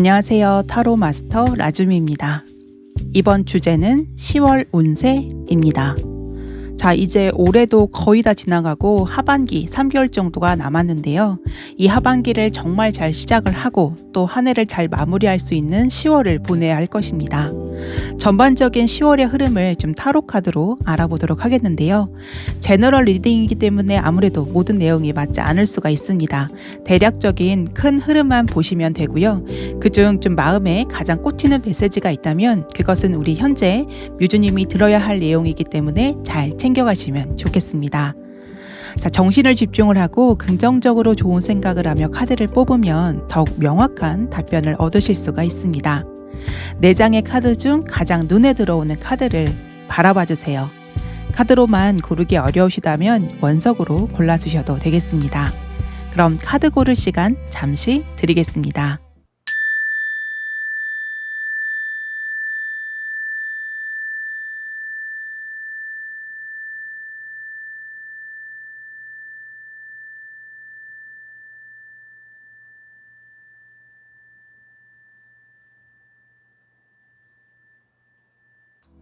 안녕하세요. 타로 마스터 라줌입니다. 이번 주제는 10월 운세입니다. 자, 이제 올해도 거의 다 지나가고 하반기 3개월 정도가 남았는데요. 이 하반기를 정말 잘 시작을 하고 또 한 해를 잘 마무리할 수 있는 10월을 보내야 할 것입니다. 전반적인 10월의 흐름을 좀 타로 카드로 알아보도록 하겠는데요. 제너럴 리딩이기 때문에 아무래도 모든 내용이 맞지 않을 수가 있습니다. 대략적인 큰 흐름만 보시면 되고요. 그중 좀 마음에 가장 꽂히는 메시지가 있다면 그것은 우리 현재 뮤즈님이 들어야 할 내용이기 때문에 잘 챙겨가시면 좋겠습니다. 자, 정신을 집중을 하고 긍정적으로 좋은 생각을 하며 카드를 뽑으면 더욱 명확한 답변을 얻으실 수가 있습니다. 4장의 카드 중 가장 눈에 들어오는 카드를 바라봐 주세요. 카드로만 고르기 어려우시다면 원석으로 골라주셔도 되겠습니다. 그럼 카드 고를 시간 잠시 드리겠습니다.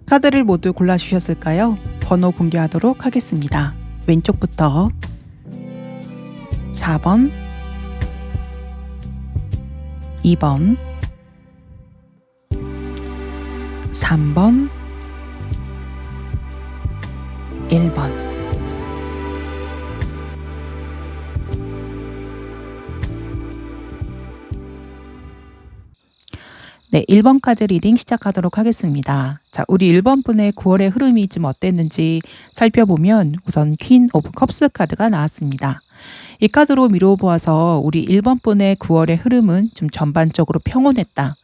카드를 모두 골라주셨을까요? 번호 공개하도록 하겠습니다. 왼쪽부터 4번, 2번, 3번, 1번. 네, 1번 카드 리딩 시작하도록 하겠습니다. 자, 우리 1번 분의 9월의 흐름이 좀 어땠는지 살펴보면 우선 퀸 오브 컵스 카드가 나왔습니다. 이 카드로 미뤄보아서 우리 1번 분의 9월의 흐름은 좀 전반적으로 평온했다.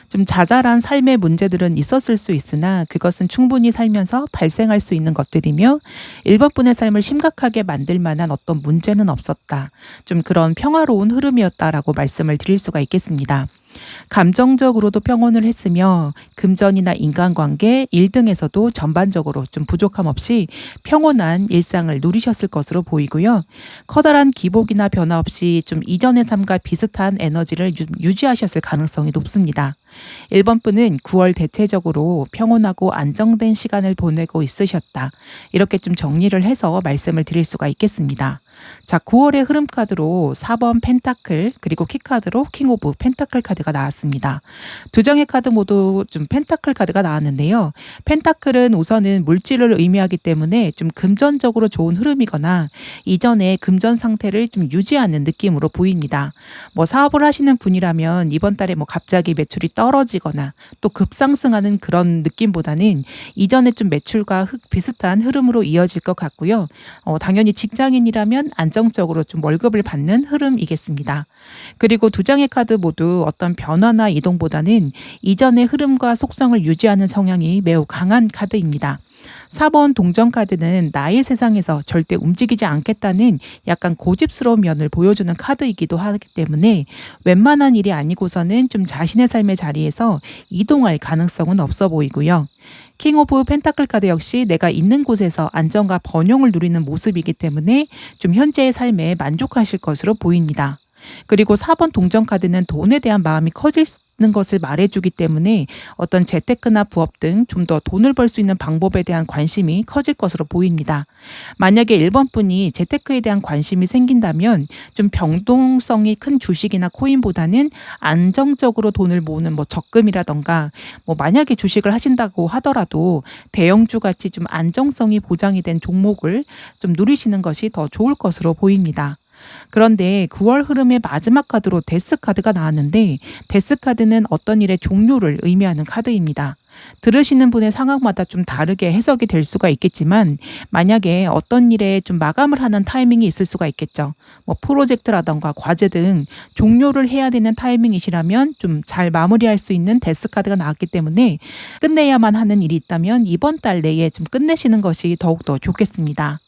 좀 자잘한 삶의 문제들은 있었을 수 있으나 그것은 충분히 살면서 발생할 수 있는 것들이며 1번 분의 삶을 심각하게 만들 만한 어떤 문제는 없었다. 좀 그런 평화로운 흐름이었다라고 말씀을 드릴 수가 있겠습니다. 감정적으로도 평온을 했으며 금전이나 인간관계 1등에서도 전반적으로 좀 부족함 없이 평온한 일상을 누리셨을 것으로 보이고요. 커다란 기복이나 변화 없이 좀 이전의 삶과 비슷한 에너지를 유지하셨을 가능성이 높습니다. 1번 분은 9월 대체적으로 평온하고 안정된 시간을 보내고 있으셨다. 이렇게 좀 정리를 해서 말씀을 드릴 수가 있겠습니다. 자, 9월의 흐름 카드로 4번 펜타클 그리고 키카드로 킹 오브 펜타클 카드가 나왔습니다. 두 장의 카드 모두 좀 펜타클 카드가 나왔는데요. 펜타클은 우선은 물질을 의미하기 때문에 좀 금전적으로 좋은 흐름이거나 이전의 금전 상태를 좀 유지하는 느낌으로 보입니다. 뭐 사업을 하시는 분이라면 이번 달에 뭐 갑자기 매출이 떨어지거나 또 급상승하는 그런 느낌보다는 이전에 좀 매출과 비슷한 흐름으로 이어질 것 같고요. 당연히 직장인이라면 안정적으로 좀 월급을 받는 흐름이겠습니다. 그리고 두 장의 카드 모두 어떤 변화나 이동보다는 이전의 흐름과 속성을 유지하는 성향이 매우 강한 카드입니다. 4번 동전 카드는 나의 세상에서 절대 움직이지 않겠다는 약간 고집스러운 면을 보여주는 카드이기도 하기 때문에 웬만한 일이 아니고서는 좀 자신의 삶의 자리에서 이동할 가능성은 없어 보이고요. 킹 오브 펜타클 카드 역시 내가 있는 곳에서 안정과 번영을 누리는 모습이기 때문에 좀 현재의 삶에 만족하실 것으로 보입니다. 그리고 4번 동전 카드는 돈에 대한 마음이 커지는 것을 말해주기 때문에 어떤 재테크나 부업 등 좀 더 돈을 벌 수 있는 방법에 대한 관심이 커질 것으로 보입니다. 만약에 1번 분이 재테크에 대한 관심이 생긴다면 좀 변동성이 큰 주식이나 코인보다는 안정적으로 돈을 모으는 뭐 적금이라던가 뭐 만약에 주식을 하신다고 하더라도 대형주 같이 좀 안정성이 보장이 된 종목을 좀 누리시는 것이 더 좋을 것으로 보입니다. 그런데 9월 흐름의 마지막 카드로 데스 카드가 나왔는데 데스 카드는 어떤 일의 종료를 의미하는 카드입니다. 들으시는 분의 상황마다 좀 다르게 해석이 될 수가 있겠지만 만약에 어떤 일에 좀 마감을 하는 타이밍이 있을 수가 있겠죠. 뭐 프로젝트라던가 과제 등 종료를 해야 되는 타이밍이시라면 좀 잘 마무리할 수 있는 데스 카드가 나왔기 때문에 끝내야만 하는 일이 있다면 이번 달 내에 좀 끝내시는 것이 더욱더 좋겠습니다.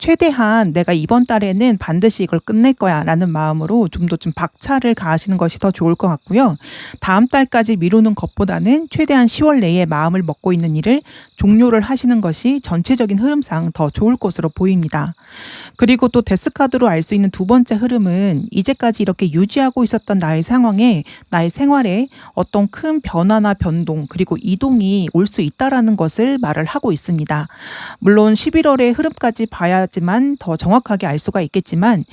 최대한 '내가 이번 달에는 반드시 이걸 끝낼 거야.'라는 마음으로 좀 더 좀 박차를 가하시는 것이 더 좋을 것 같고요. 다음 달까지 미루는 것보다는 최대한 10월 내에 마음을 먹고 있는 일을 종료를 하시는 것이 전체적인 흐름상 더 좋을 것으로 보입니다. 그리고 또 데스카드로 알 수 있는 두 번째 흐름은 이제까지 이렇게 유지하고 있었던 나의 상황에 나의 생활에 어떤 큰 변화나 변동 그리고 이동이 올 수 있다라는 것을 말을 하고 있습니다. 물론 11월의 흐름까지 봐야지만 더 정확하게 알 수가 있겠지만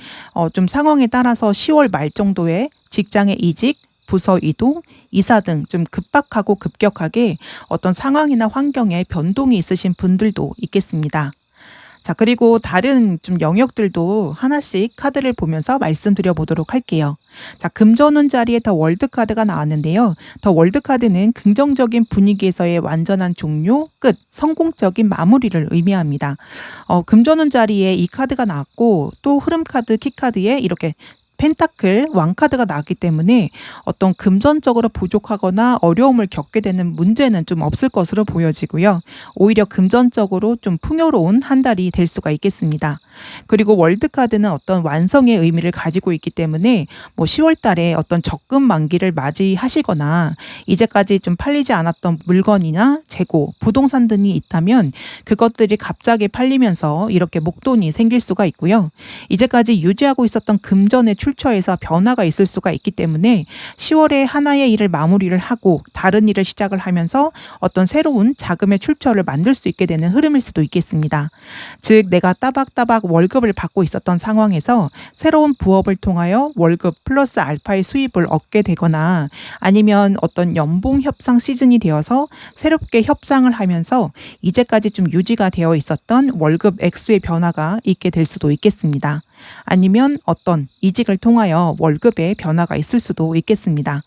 좀 상황에 따라서 10월 말 정도에 직장의 이직, 부서 이동, 이사 등 좀 급박하고 급격하게 어떤 상황이나 환경에 변동이 있으신 분들도 있겠습니다. 자, 그리고 다른 좀 영역들도 하나씩 카드를 보면서 말씀드려 보도록 할게요. 자, 금전운 자리에 더 월드 카드가 나왔는데요. 더 월드 카드는 긍정적인 분위기에서의 완전한 종료, 끝, 성공적인 마무리를 의미합니다. 금전운 자리에 이 카드가 나왔고 또 흐름 카드, 키 카드에 이렇게 펜타클 왕카드가 나왔기 때문에 어떤 금전적으로 부족하거나 어려움을 겪게 되는 문제는 좀 없을 것으로 보여지고요. 오히려 금전적으로 좀 풍요로운 한 달이 될 수가 있겠습니다. 그리고 월드카드는 어떤 완성의 의미를 가지고 있기 때문에 뭐 10월 달에 어떤 적금 만기를 맞이하시거나 이제까지 좀 팔리지 않았던 물건이나 재고, 부동산 등이 있다면 그것들이 갑자기 팔리면서 이렇게 목돈이 생길 수가 있고요. 이제까지 유지하고 있었던 금전의 출처에서 변화가 있을 수가 있기 때문에 10월에 하나의 일을 마무리를 하고 다른 일을 시작을 하면서 어떤 새로운 자금의 출처를 만들 수 있게 되는 흐름일 수도 있겠습니다. 즉 내가 따박따박 월급을 받고 있었던 상황에서 새로운 부업을 통하여 월급 플러스 알파의 수입을 얻게 되거나 아니면 어떤 연봉 협상 시즌이 되어서 새롭게 협상을 하면서 이제까지 좀 유지가 되어 있었던 월급 액수의 변화가 있게 될 수도 있겠습니다. 아니면 어떤 이직을 통하여 월급의 변화가 있을 수도 있겠습니다.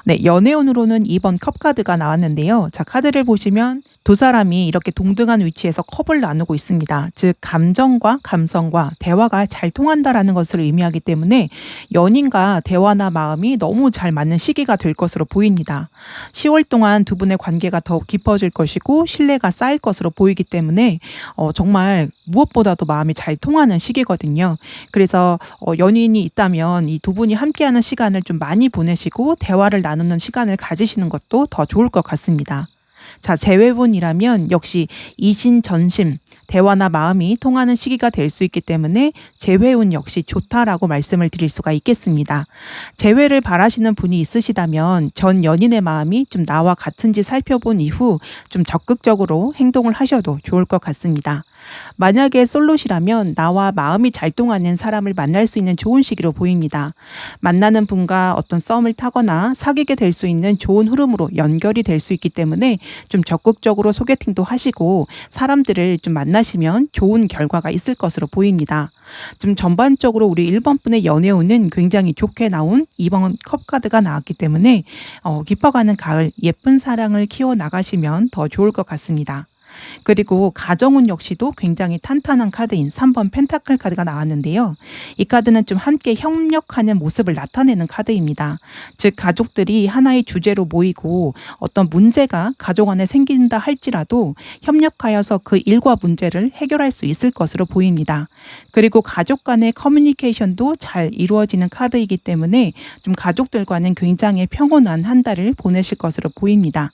네, 연애운으로는 2번 컵 카드가 나왔는데요. 자, 카드를 보시면 두 사람이 이렇게 동등한 위치에서 컵을 나누고 있습니다. 즉 감정과 감성과 대화가 잘 통한다라는 것을 의미하기 때문에 연인과 대화나 마음이 너무 잘 맞는 시기가 될 것으로 보입니다. 10월 동안 두 분의 관계가 더욱 깊어질 것이고 신뢰가 쌓일 것으로 보이기 때문에 정말 무엇보다도 마음이 잘 통하는 시기거든요. 그래서 연인이 있다면 이 두 분이 함께하는 시간을 좀 많이 보내시고 대화를 나누는 시간을 가지시는 것도 더 좋을 것 같습니다. 자, 재회분이라면 역시 이신전심, 대화나 마음이 통하는 시기가 될 수 있기 때문에 재회운 역시 좋다라고 말씀을 드릴 수가 있겠습니다. 재회를 바라시는 분이 있으시다면 전 연인의 마음이 좀 나와 같은지 살펴본 이후 좀 적극적으로 행동을 하셔도 좋을 것 같습니다. 만약에 솔로시라면 나와 마음이 잘 통하는 사람을 만날 수 있는 좋은 시기로 보입니다. 만나는 분과 어떤 썸을 타거나 사귀게 될 수 있는 좋은 흐름으로 연결이 될 수 있기 때문에 좀 적극적으로 소개팅도 하시고 사람들을 좀 만나시면 좋은 결과가 있을 것으로 보입니다. 좀 전반적으로 우리 1번 분의 연애운은 굉장히 좋게 나온 2번 컵 카드가 나왔기 때문에 깊어가는 가을 예쁜 사랑을 키워나가시면 더 좋을 것 같습니다. 그리고 가정운 역시도 굉장히 탄탄한 카드인 3번 펜타클 카드가 나왔는데요. 이 카드는 좀 함께 협력하는 모습을 나타내는 카드입니다. 즉 가족들이 하나의 주제로 모이고 어떤 문제가 가족 안에 생긴다 할지라도 협력하여서 그 일과 문제를 해결할 수 있을 것으로 보입니다. 그리고 가족 간의 커뮤니케이션도 잘 이루어지는 카드이기 때문에 좀 가족들과는 굉장히 평온한 한 달을 보내실 것으로 보입니다.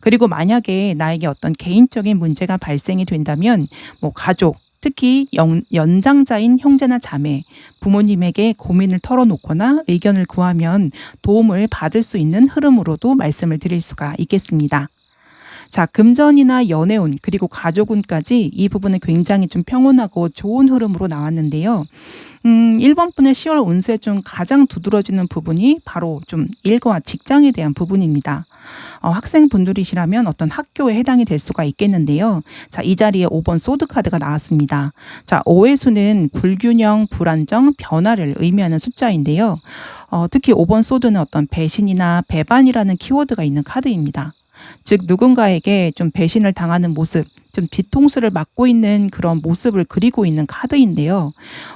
그리고 만약에 나에게 어떤 개인적인 문제가 발생이 된다면 뭐 가족, 특히 연장자인 형제나 자매, 부모님에게 고민을 털어놓거나 의견을 구하면 도움을 받을 수 있는 흐름으로도 말씀을 드릴 수가 있겠습니다. 자, 금전이나 연애운 그리고 가족운까지 이 부분은 굉장히 좀 평온하고 좋은 흐름으로 나왔는데요. 1번 분의 10월 운세 중 가장 두드러지는 부분이 바로 좀 일과 직장에 대한 부분입니다. 학생분들이시라면 어떤 학교에 해당이 될 수가 있겠는데요. 자, 이 자리에 5번 소드 카드가 나왔습니다. 자, 5의 수는 불균형, 불안정, 변화를 의미하는 숫자인데요. 특히 5번 소드는 어떤 배신이나 배반이라는 키워드가 있는 카드입니다. 즉 누군가에게 좀 배신을 당하는 모습, 좀 뒤통수를 맞고 있는 그런 모습을 그리고 있는 카드인데요.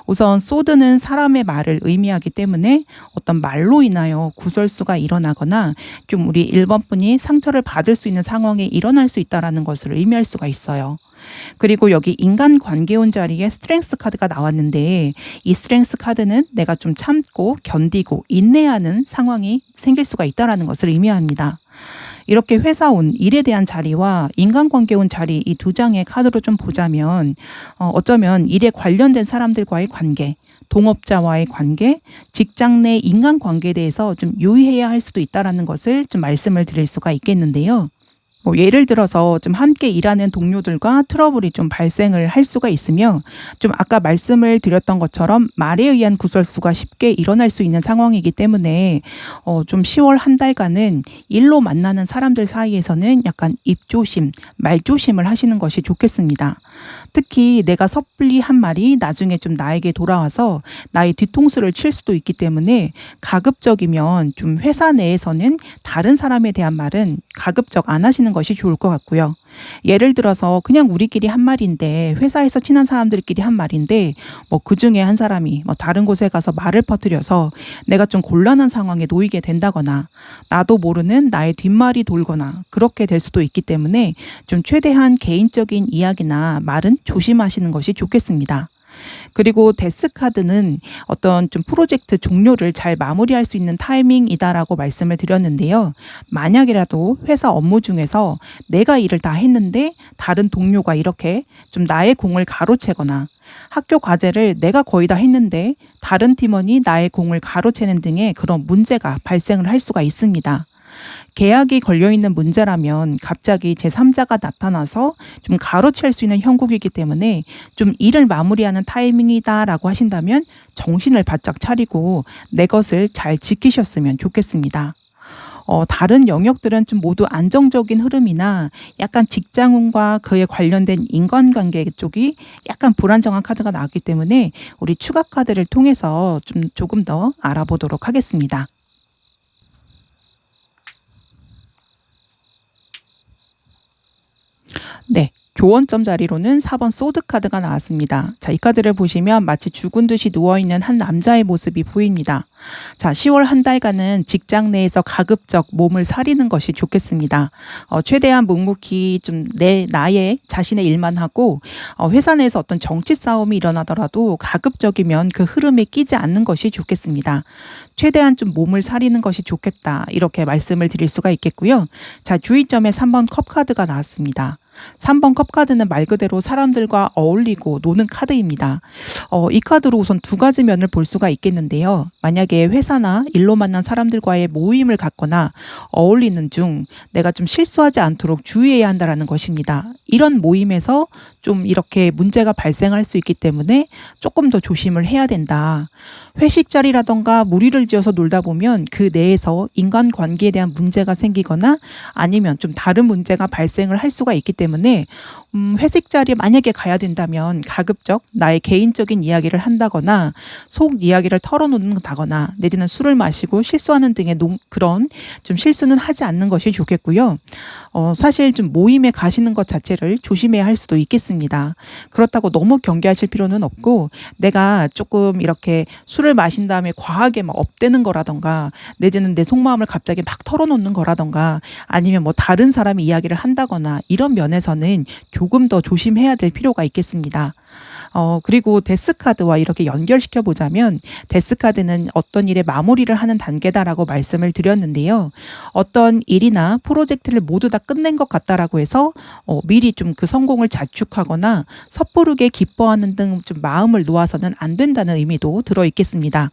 우선 소드는 사람의 말을 의미하기 때문에 어떤 말로 인하여 구설수가 일어나거나 좀 우리 1번 분이 상처를 받을 수 있는 상황이 일어날 수 있다라는 것을 의미할 수가 있어요. 그리고 여기 인간관계운 자리에 스트렝스 카드가 나왔는데, 이 스트렝스 카드는 내가 좀 참고 견디고 인내하는 상황이 생길 수가 있다라는 것을 의미합니다. 이렇게 회사운, 일에 대한 자리와 인간관계운 자리, 이 두 장의 카드로 좀 보자면 어쩌면 일에 관련된 사람들과의 관계, 동업자와의 관계, 직장 내 인간관계에 대해서 좀 유의해야 할 수도 있다라는 것을 좀 말씀을 드릴 수가 있겠는데요. 예를 들어서 좀 함께 일하는 동료들과 트러블이 좀 발생을 할 수가 있으며, 좀 아까 말씀을 드렸던 것처럼 말에 의한 구설수가 쉽게 일어날 수 있는 상황이기 때문에 좀 10월 한 달간은 일로 만나는 사람들 사이에서는 약간 입조심, 말조심을 하시는 것이 좋겠습니다. 특히 내가 섣불리 한 말이 나중에 좀 나에게 돌아와서 나의 뒤통수를 칠 수도 있기 때문에, 가급적이면 좀 회사 내에서는 다른 사람에 대한 말은 가급적 안 하시는 것이 좋을 것 같고요. 예를 들어서 그냥 우리끼리 한 말인데, 회사에서 친한 사람들끼리 한 말인데 그 중에 한 사람이 다른 곳에 가서 말을 퍼뜨려서 내가 좀 곤란한 상황에 놓이게 된다거나, 나도 모르는 나의 뒷말이 돌거나 그렇게 될 수도 있기 때문에 좀 최대한 개인적인 이야기나 말은 조심하시는 것이 좋겠습니다. 그리고 데스 카드는 어떤 좀 프로젝트 종료를 잘 마무리할 수 있는 타이밍이다라고 말씀을 드렸는데요. 만약이라도 회사 업무 중에서 내가 일을 다 했는데 다른 동료가 이렇게 좀 나의 공을 가로채거나, 학교 과제를 내가 거의 다 했는데 다른 팀원이 나의 공을 가로채는 등의 그런 문제가 발생을 할 수가 있습니다. 계약이 걸려있는 문제라면 갑자기 제3자가 나타나서 좀 가로챌 수 있는 형국이기 때문에, 좀 일을 마무리하는 타이밍이다라고 하신다면 정신을 바짝 차리고 내 것을 잘 지키셨으면 좋겠습니다. 다른 영역들은 좀 모두 안정적인 흐름이나 약간 직장운과 그에 관련된 인간관계 쪽이 약간 불안정한 카드가 나왔기 때문에 우리 추가 카드를 통해서 좀 조금 더 알아보도록 하겠습니다. 네. 교원점 자리로는 4번 소드 카드가 나왔습니다. 자, 이 카드를 보시면 마치 죽은 듯이 누워있는 한 남자의 모습이 보입니다. 자, 10월 한 달간은 직장 내에서 가급적 몸을 사리는 것이 좋겠습니다. 최대한 묵묵히 좀 나의 자신의 일만 하고, 회사 내에서 어떤 정치 싸움이 일어나더라도 가급적이면 그 흐름에 끼지 않는 것이 좋겠습니다. 최대한 좀 몸을 사리는 것이 좋겠다, 이렇게 말씀을 드릴 수가 있겠고요. 자, 주의점에 3번 컵 카드가 나왔습니다. 3번 컵 카드는 말 그대로 사람들과 어울리고 노는 카드입니다. 이 카드로 우선 두 가지 면을 볼 수가 있겠는데요. 만약에 회사나 일로 만난 사람들과의 모임을 갖거나 어울리는 중 내가 좀 실수하지 않도록 주의해야 한다는 것입니다. 이런 모임에서 좀 이렇게 문제가 발생할 수 있기 때문에 조금 더 조심을 해야 된다. 회식 자리라던가 무리를 지어서 놀다 보면 그 내에서 인간관계에 대한 문제가 생기거나 아니면 좀 다른 문제가 발생을 할 수가 있기 때문에, 회식 자리에 만약에 가야 된다면 가급적 나의 개인적인 이야기를 한다거나 속 이야기를 털어놓는다거나 내지는 술을 마시고 실수하는 등의 그런 좀 실수는 하지 않는 것이 좋겠고요. 사실 좀 모임에 가시는 것 자체를 조심해야 할 수도 있겠습니다. 그렇다고 너무 경계하실 필요는 없고, 내가 조금 이렇게 술을 마신 다음에 과하게 막 업되는 거라던가 내지는 내 속마음을 갑자기 막 털어놓는 거라던가 아니면 다른 사람이 이야기를 한다거나, 이런 면에서는 조금 더 조심해야 될 필요가 있겠습니다. 그리고 데스카드와 이렇게 연결시켜 보자면, 데스카드는 어떤 일의 마무리를 하는 단계다라고 말씀을 드렸는데요. 어떤 일이나 프로젝트를 모두 다 끝낸 것 같다라고 해서 미리 좀 그 성공을 자축하거나 섣부르게 기뻐하는 등 좀 마음을 놓아서는 안 된다는 의미도 들어 있겠습니다.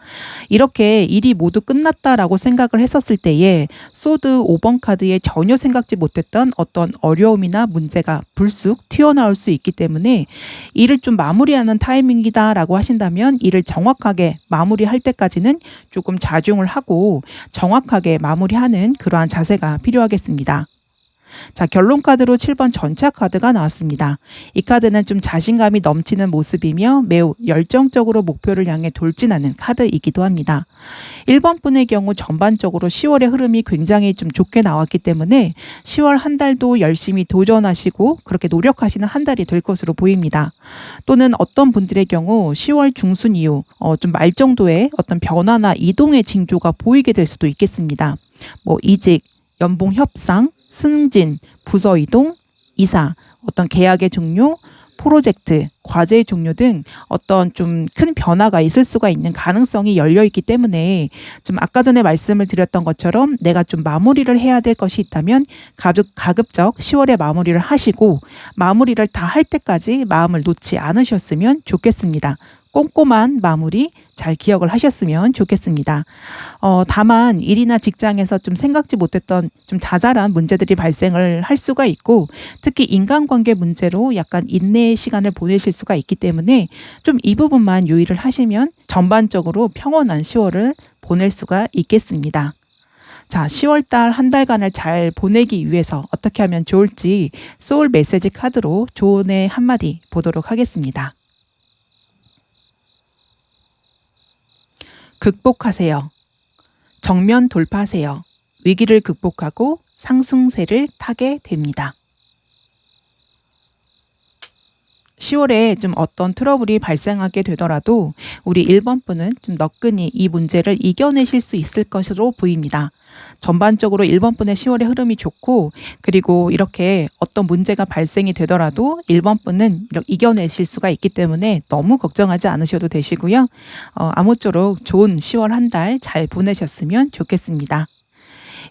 이렇게 일이 모두 끝났다라고 생각을 했었을 때에 소드 5번 카드에 전혀 생각지 못했던 어떤 어려움이나 문제가 불쑥 튀어나올 수 있기 때문에, 일을 좀 마무리하는 타이밍이다라고 하신다면 일을 정확하게 마무리할 때까지는 조금 자중을 하고 정확하게 마무리하는 그러한 자세가 필요하겠습니다. 자, 결론 카드로 7번 전차 카드가 나왔습니다. 이 카드는 좀 자신감이 넘치는 모습이며 매우 열정적으로 목표를 향해 돌진하는 카드이기도 합니다. 1번 분의 경우 전반적으로 10월의 흐름이 굉장히 좀 좋게 나왔기 때문에 10월 한 달도 열심히 도전하시고 그렇게 노력하시는 한 달이 될 것으로 보입니다. 또는 어떤 분들의 경우 10월 중순 이후 좀 말 정도의 어떤 변화나 이동의 징조가 보이게 될 수도 있겠습니다. 뭐 이직, 연봉 협상, 승진, 부서 이동, 이사, 어떤 계약의 종료, 프로젝트, 과제의 종료 등 어떤 좀 큰 변화가 있을 수가 있는 가능성이 열려 있기 때문에 좀 아까 전에 말씀을 드렸던 것처럼 내가 좀 마무리를 해야 될 것이 있다면 가급적 10월에 마무리를 하시고 마무리를 다 할 때까지 마음을 놓지 않으셨으면 좋겠습니다. 꼼꼼한 마무리 잘 기억을 하셨으면 좋겠습니다. 다만 일이나 직장에서 좀 생각지 못했던 좀 자잘한 문제들이 발생을 할 수가 있고 특히 인간관계 문제로 약간 인내의 시간을 보내실 수가 있기 때문에 좀 이 부분만 유의를 하시면 전반적으로 평온한 10월을 보낼 수가 있겠습니다. 자, 10월 달 한 달간을 잘 보내기 위해서 어떻게 하면 좋을지 소울 메시지 카드로 조언의 한마디 보도록 하겠습니다. 극복하세요. 정면 돌파하세요. 위기를 극복하고 상승세를 타게 됩니다. 10월에 좀 어떤 트러블이 발생하게 되더라도 우리 1번 분은 좀 너끈히 이 문제를 이겨내실 수 있을 것으로 보입니다. 전반적으로 1번 분의 10월의 흐름이 좋고 그리고 이렇게 어떤 문제가 발생이 되더라도 1번 분은 이겨내실 수가 있기 때문에 너무 걱정하지 않으셔도 되시고요. 아무쪼록 좋은 10월 한 달 잘 보내셨으면 좋겠습니다.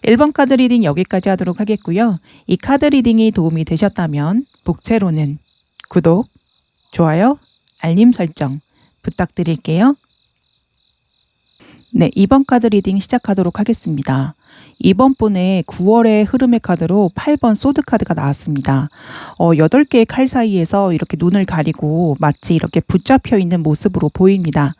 1번 카드 리딩 여기까지 하도록 하겠고요. 이 카드 리딩이 도움이 되셨다면 복채로는 구독, 좋아요, 알림 설정 부탁드릴게요. 네, 2번 카드 리딩 시작하도록 하겠습니다. 2번 분의 9월의 흐름의 카드로 8번 소드 카드가 나왔습니다. 8개의 칼 사이에서 이렇게 눈을 가리고 마치 이렇게 붙잡혀 있는 모습으로 보입니다.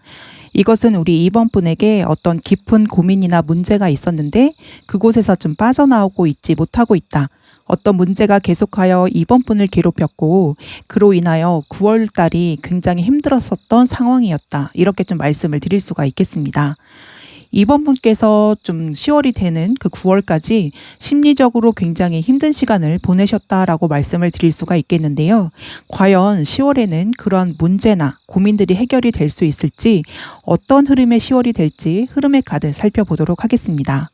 이것은 우리 2번 분에게 어떤 깊은 고민이나 문제가 있었는데 그곳에서 좀 빠져나오고 있지 못하고 있다. 어떤 문제가 계속하여 2번 분을 괴롭혔고 그로 인하여 9월 달이 굉장히 힘들었었던 상황이었다. 이렇게 좀 말씀을 드릴 수가 있겠습니다. 2번 분께서 좀 10월이 되는 그 9월까지 심리적으로 굉장히 힘든 시간을 보내셨다라고 말씀을 드릴 수가 있겠는데요. 과연 10월에는 그런 문제나 고민들이 해결이 될 수 있을지 어떤 흐름의 10월이 될지 흐름의 카드 살펴보도록 하겠습니다.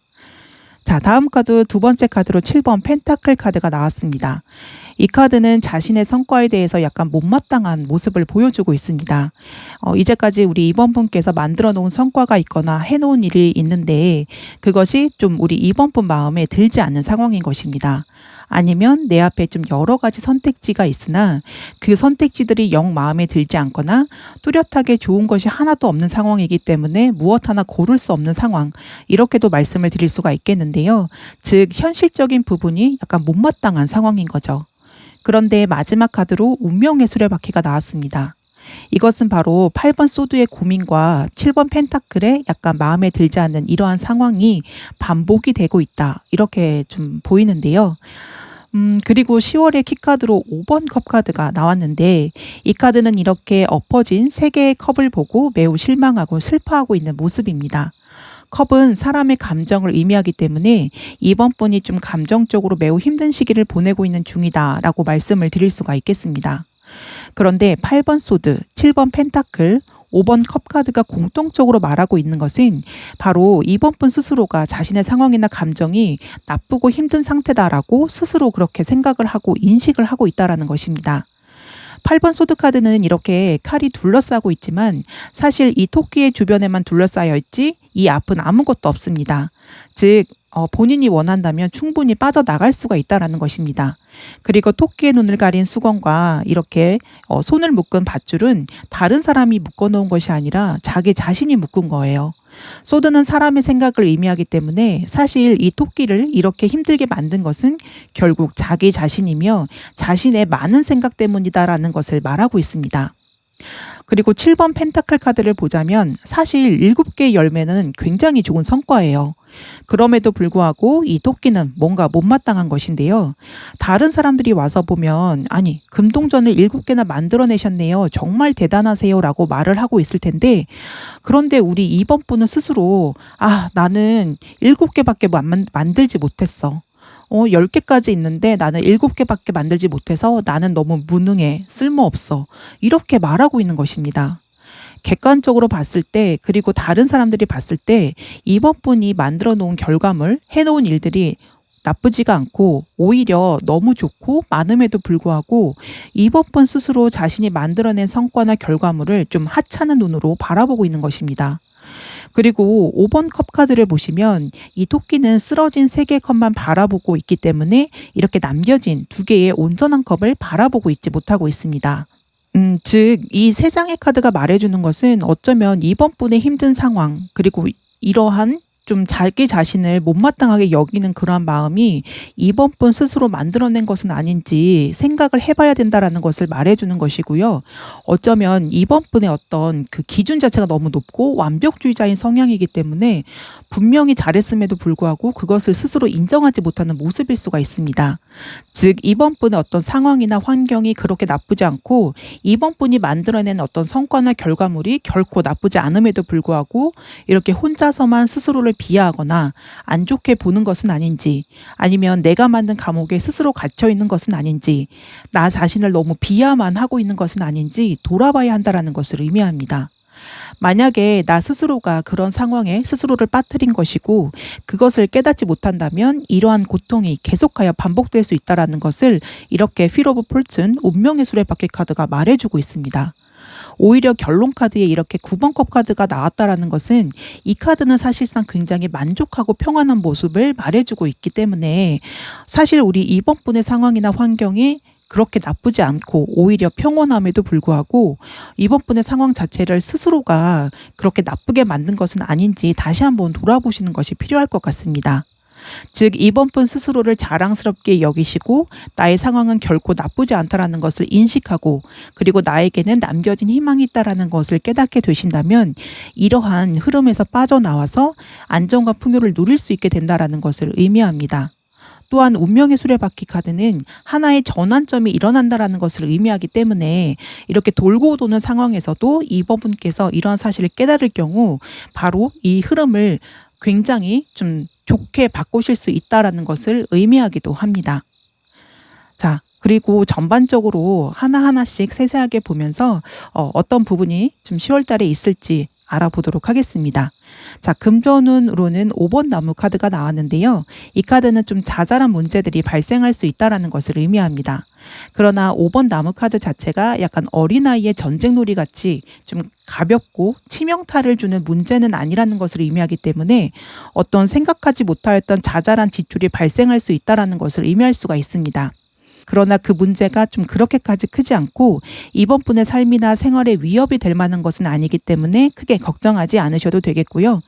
자, 다음 카드 두 번째 카드로 7번 펜타클 카드가 나왔습니다. 이 카드는 자신의 성과에 대해서 약간 못마땅한 모습을 보여주고 있습니다. 이제까지 우리 2번 분께서 만들어 놓은 성과가 있거나 해놓은 일이 있는데 그것이 좀 우리 2번 분 마음에 들지 않는 상황인 것입니다. 아니면 내 앞에 좀 여러 가지 선택지가 있으나 그 선택지들이 영 마음에 들지 않거나 뚜렷하게 좋은 것이 하나도 없는 상황이기 때문에 무엇 하나 고를 수 없는 상황, 이렇게도 말씀을 드릴 수가 있겠는데요. 즉 현실적인 부분이 약간 못마땅한 상황인 거죠. 그런데 마지막 카드로 운명의 수레바퀴가 나왔습니다. 이것은 바로 8번 소드의 고민과 7번 펜타클의 약간 마음에 들지 않는 이러한 상황이 반복이 되고 있다. 이렇게 좀 보이는데요. 그리고 10월에 키카드로 5번 컵 카드가 나왔는데 이 카드는 이렇게 엎어진 3개의 컵을 보고 매우 실망하고 슬퍼하고 있는 모습입니다. 컵은 사람의 감정을 의미하기 때문에 이번 분이 좀 감정적으로 매우 힘든 시기를 보내고 있는 중이다라고 말씀을 드릴 수가 있겠습니다. 그런데 8번 소드, 7번 펜타클, 5번 컵 카드가 공통적으로 말하고 있는 것은 바로 이번 분 스스로가 자신의 상황이나 감정이 나쁘고 힘든 상태다라고 스스로 그렇게 생각을 하고 인식을 하고 있다라는 것입니다. 8번 소드 카드는 이렇게 칼이 둘러싸고 있지만 사실 이 토끼의 주변에만 둘러싸여 있지 이 앞은 아무것도 없습니다. 즉 본인이 원한다면 충분히 빠져나갈 수가 있다는 것입니다. 그리고 토끼의 눈을 가린 수건과 이렇게 손을 묶은 밧줄은 다른 사람이 묶어놓은 것이 아니라 자기 자신이 묶은 거예요. 소드는 사람의 생각을 의미하기 때문에 사실 이 토끼를 이렇게 힘들게 만든 것은 결국 자기 자신이며 자신의 많은 생각 때문이다라는 것을 말하고 있습니다. 그리고 7번 펜타클 카드를 보자면 사실 7개의 열매는 굉장히 좋은 성과예요. 그럼에도 불구하고 이 토끼는 뭔가 못마땅한 것인데요. 다른 사람들이 와서 보면 아니 금동전을 7개나 만들어내셨네요. 정말 대단하세요 라고 말을 하고 있을 텐데 그런데 우리 2번 분은 스스로 나는 7개밖에 만들지 못했어. 10개까지 있는데 나는 7개밖에 만들지 못해서 나는 너무 무능해, 쓸모없어. 이렇게 말하고 있는 것입니다. 객관적으로 봤을 때 그리고 다른 사람들이 봤을 때 이번 분이 만들어 놓은 결과물, 해놓은 일들이 나쁘지가 않고 오히려 너무 좋고 많음에도 불구하고 이번 분 스스로 자신이 만들어낸 성과나 결과물을 좀 하찮은 눈으로 바라보고 있는 것입니다. 그리고 5번 컵 카드를 보시면 이 토끼는 쓰러진 3개의 컵만 바라보고 있기 때문에 이렇게 남겨진 2개의 온전한 컵을 바라보고 있지 못하고 있습니다. 즉, 이 3장의 카드가 말해주는 것은 어쩌면 이번 분의 힘든 상황, 그리고 이러한 좀 자기 자신을 못마땅하게 여기는 그러한 마음이 이번 분 스스로 만들어낸 것은 아닌지 생각을 해봐야 된다라는 것을 말해주는 것이고요. 어쩌면 이번 분의 어떤 그 기준 자체가 너무 높고 완벽주의자인 성향이기 때문에 분명히 잘했음에도 불구하고 그것을 스스로 인정하지 못하는 모습일 수가 있습니다. 즉, 이번 분의 어떤 상황이나 환경이 그렇게 나쁘지 않고 이번 분이 만들어낸 어떤 성과나 결과물이 결코 나쁘지 않음에도 불구하고 이렇게 혼자서만 스스로를 비하하거나 안 좋게 보는 것은 아닌지, 아니면 내가 만든 감옥에 스스로 갇혀 있는 것은 아닌지, 나 자신을 너무 비하만 하고 있는 것은 아닌지 돌아봐야 한다는 것을 의미합니다. 만약에 나 스스로가 그런 상황에 스스로를 빠뜨린 것이고 그것을 깨닫지 못한다면 이러한 고통이 계속하여 반복될 수 있다는 것을 이렇게 휠 오브 폴튼, 운명의 수레바퀴 카드가 말해주고 있습니다. 오히려 결론 카드에 이렇게 9번 컵 카드가 나왔다라는 것은 이 카드는 사실상 굉장히 만족하고 평안한 모습을 말해주고 있기 때문에 사실 우리 2번 분의 상황이나 환경이 그렇게 나쁘지 않고 오히려 평온함에도 불구하고 이번 분의 상황 자체를 스스로가 그렇게 나쁘게 만든 것은 아닌지 다시 한번 돌아보시는 것이 필요할 것 같습니다. 즉, 이번 분 스스로를 자랑스럽게 여기시고 나의 상황은 결코 나쁘지 않다라는 것을 인식하고 그리고 나에게는 남겨진 희망이 있다라는 것을 깨닫게 되신다면 이러한 흐름에서 빠져나와서 안정과 풍요를 누릴 수 있게 된다라는 것을 의미합니다. 또한 운명의 수레바퀴 카드는 하나의 전환점이 일어난다라는 것을 의미하기 때문에 이렇게 돌고 도는 상황에서도 이번 분께서 이러한 사실을 깨달을 경우 바로 이 흐름을 굉장히 좀 좋게 바꾸실 수 있다라는 것을 의미하기도 합니다. 자, 그리고 전반적으로 하나하나씩 세세하게 보면서 어떤 부분이 좀 10월 달에 있을지 알아보도록 하겠습니다. 자, 금전운으로는 5번 나무 카드가 나왔는데요. 이 카드는 좀 자잘한 문제들이 발생할 수 있다는 것을 의미합니다. 그러나 5번 나무 카드 자체가 약간 어린아이의 전쟁놀이 같이 좀 가볍고 치명타를 주는 문제는 아니라는 것을 의미하기 때문에 어떤 생각하지 못하였던 자잘한 지출이 발생할 수 있다는 것을 의미할 수가 있습니다. 그러나 그 문제가 좀 그렇게까지 크지 않고 이번 분의 삶이나 생활에 위협이 될 만한 것은 아니기 때문에 크게 걱정하지 않으셔도 되겠고요.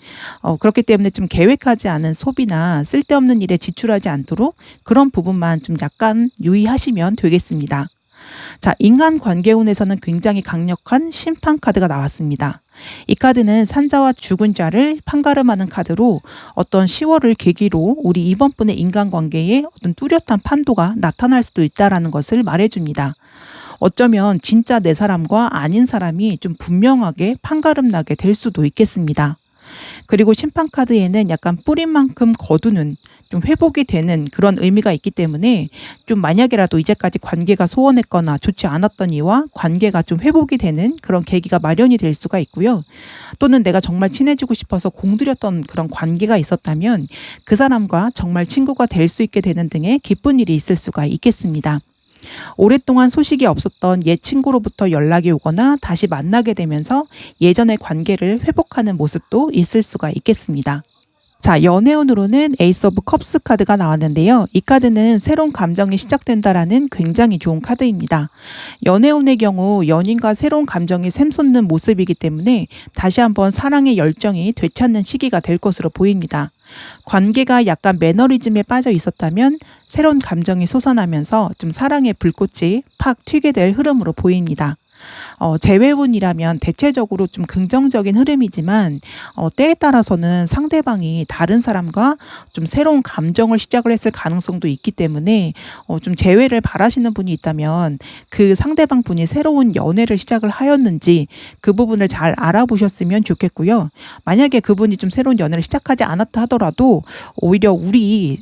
그렇기 때문에 좀 계획하지 않은 소비나 쓸데없는 일에 지출하지 않도록 그런 부분만 좀 약간 유의하시면 되겠습니다. 자, 인간관계운에서는 굉장히 강력한 심판 카드가 나왔습니다. 이 카드는 산자와 죽은 자를 판가름하는 카드로 어떤 10월을 계기로 우리 이번 분의 인간관계에 어떤 뚜렷한 판도가 나타날 수도 있다는 것을 말해줍니다. 어쩌면 진짜 내 사람과 아닌 사람이 좀 분명하게 판가름 나게 될 수도 있겠습니다. 그리고 심판 카드에는 약간 뿌린 만큼 거두는 좀 회복이 되는 그런 의미가 있기 때문에 좀 만약에라도 이제까지 관계가 소원했거나 좋지 않았던 이와 관계가 좀 회복이 되는 그런 계기가 마련이 될 수가 있고요. 또는 내가 정말 친해지고 싶어서 공들였던 그런 관계가 있었다면 그 사람과 정말 친구가 될 수 있게 되는 등의 기쁜 일이 있을 수가 있겠습니다. 오랫동안 소식이 없었던 옛 친구로부터 연락이 오거나 다시 만나게 되면서 예전의 관계를 회복하는 모습도 있을 수가 있겠습니다. 자, 연애운으로는 에이스 오브 컵스 카드가 나왔는데요. 이 카드는 새로운 감정이 시작된다라는 굉장히 좋은 카드입니다. 연애운의 경우 연인과 새로운 감정이 샘솟는 모습이기 때문에 다시 한번 사랑의 열정이 되찾는 시기가 될 것으로 보입니다. 관계가 약간 매너리즘에 빠져 있었다면 새로운 감정이 솟아나면서 좀 사랑의 불꽃이 팍 튀게 될 흐름으로 보입니다. 재회운이라면 대체적으로 좀 긍정적인 흐름이지만 때에 따라서는 상대방이 다른 사람과 좀 새로운 감정을 시작을 했을 가능성도 있기 때문에 좀 재회를 바라시는 분이 있다면 그 상대방 분이 새로운 연애를 시작을 하였는지 그 부분을 잘 알아보셨으면 좋겠고요. 만약에 그분이 좀 새로운 연애를 시작하지 않았다 하더라도 오히려 우리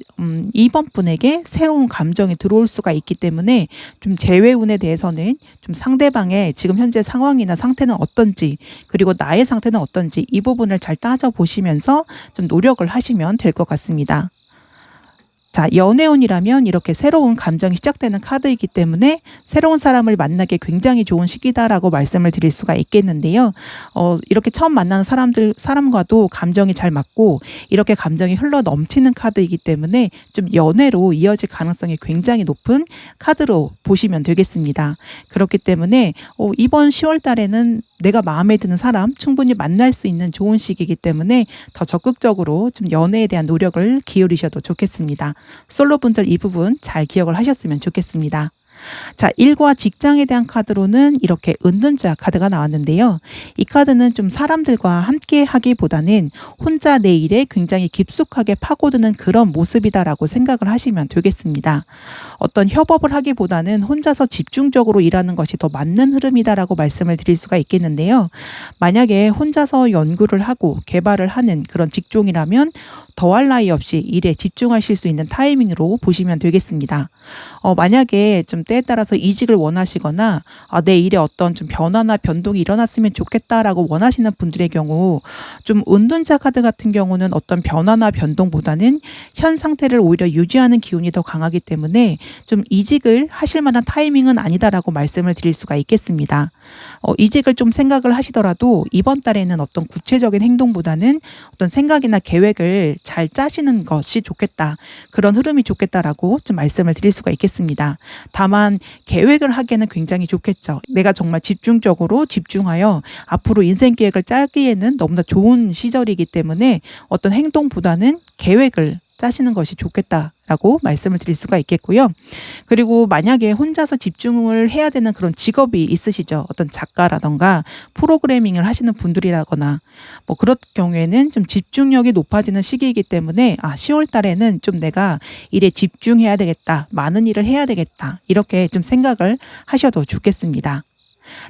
이번 분에게 새로운 감정이 들어올 수가 있기 때문에 좀 재회운에 대해서는 좀 상대방의 지금 현재 상황이나 상태는 어떤지, 그리고 나의 상태는 어떤지 이 부분을 잘 따져보시면서 좀 노력을 하시면 될 것 같습니다. 자, 연애운이라면 이렇게 새로운 감정이 시작되는 카드이기 때문에 새로운 사람을 만나기 굉장히 좋은 시기다라고 말씀을 드릴 수가 있겠는데요. 이렇게 처음 만나는 사람과도 감정이 잘 맞고 이렇게 감정이 흘러 넘치는 카드이기 때문에 좀 연애로 이어질 가능성이 굉장히 높은 카드로 보시면 되겠습니다. 그렇기 때문에 이번 10월 달에는 내가 마음에 드는 사람 충분히 만날 수 있는 좋은 시기이기 때문에 더 적극적으로 좀 연애에 대한 노력을 기울이셔도 좋겠습니다. 솔로분들 이 부분 잘 기억을 하셨으면 좋겠습니다. 자, 일과 직장에 대한 카드로는 이렇게 은둔자 카드가 나왔는데요. 이 카드는 좀 사람들과 함께 하기보다는 혼자 내 일에 굉장히 깊숙하게 파고드는 그런 모습이다라고 생각을 하시면 되겠습니다. 어떤 협업을 하기보다는 혼자서 집중적으로 일하는 것이 더 맞는 흐름이다라고 말씀을 드릴 수가 있겠는데요. 만약에 혼자서 연구를 하고 개발을 하는 그런 직종이라면 더할 나위 없이 일에 집중하실 수 있는 타이밍으로 보시면 되겠습니다. 만약에 좀 때에 따라서 이직을 원하시거나 내 일에 어떤 좀 변화나 변동이 일어났으면 좋겠다라고 원하시는 분들의 경우 좀 은둔자 카드 같은 경우는 어떤 변화나 변동보다는 현 상태를 오히려 유지하는 기운이 더 강하기 때문에 좀 이직을 하실 만한 타이밍은 아니다라고 말씀을 드릴 수가 있겠습니다. 이직을 좀 생각을 하시더라도 이번 달에는 어떤 구체적인 행동보다는 어떤 생각이나 계획을 잘 짜시는 것이 좋겠다. 그런 흐름이 좋겠다라고 좀 말씀을 드릴 수가 있겠습니다. 다만 계획을 하기에는 굉장히 좋겠죠. 내가 정말 집중하여 앞으로 인생 계획을 짜기에는 너무나 좋은 시절이기 때문에 어떤 행동보다는 계획을 짜시는 것이 좋겠다라고 말씀을 드릴 수가 있겠고요. 그리고 만약에 혼자서 집중을 해야 되는 그런 직업이 있으시죠. 어떤 작가라던가 프로그래밍을 하시는 분들이라거나 뭐 그런 경우에는 좀 집중력이 높아지는 시기이기 때문에 10월 달에는 좀 내가 일에 집중해야 되겠다. 많은 일을 해야 되겠다. 이렇게 좀 생각을 하셔도 좋겠습니다.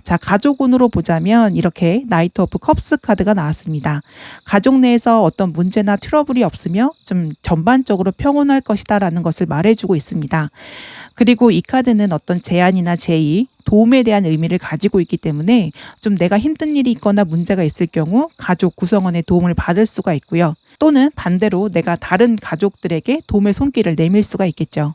자, 가족운으로 보자면 이렇게 나이트 오브 컵스 카드가 나왔습니다. 가족 내에서 어떤 문제나 트러블이 없으며 좀 전반적으로 평온할 것이다라는 것을 말해주고 있습니다. 그리고 이 카드는 어떤 제안이나 제의, 도움에 대한 의미를 가지고 있기 때문에 좀 내가 힘든 일이 있거나 문제가 있을 경우 가족 구성원의 도움을 받을 수가 있고요. 또는 반대로 내가 다른 가족들에게 도움의 손길을 내밀 수가 있겠죠.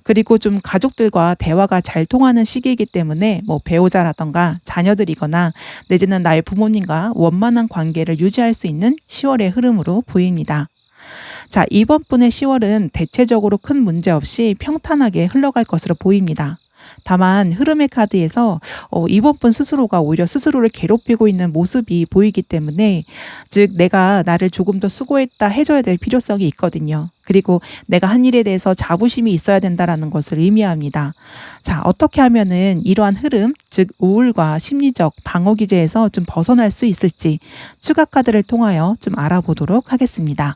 그리고 좀 가족들과 대화가 잘 통하는 시기이기 때문에 뭐 배우자라던가 자녀들이거나 내지는 나의 부모님과 원만한 관계를 유지할 수 있는 10월의 흐름으로 보입니다. 자, 이번 분의 10월은 대체적으로 큰 문제 없이 평탄하게 흘러갈 것으로 보입니다. 다만 흐름의 카드에서 이번 분 스스로가 오히려 스스로를 괴롭히고 있는 모습이 보이기 때문에 즉 내가 나를 조금 더 수고했다 해줘야 될 필요성이 있거든요. 그리고 내가 한 일에 대해서 자부심이 있어야 된다는 것을 의미합니다. 자, 어떻게 하면은 이러한 흐름, 즉 우울과 심리적 방어 기제에서 좀 벗어날 수 있을지 추가 카드를 통하여 좀 알아보도록 하겠습니다.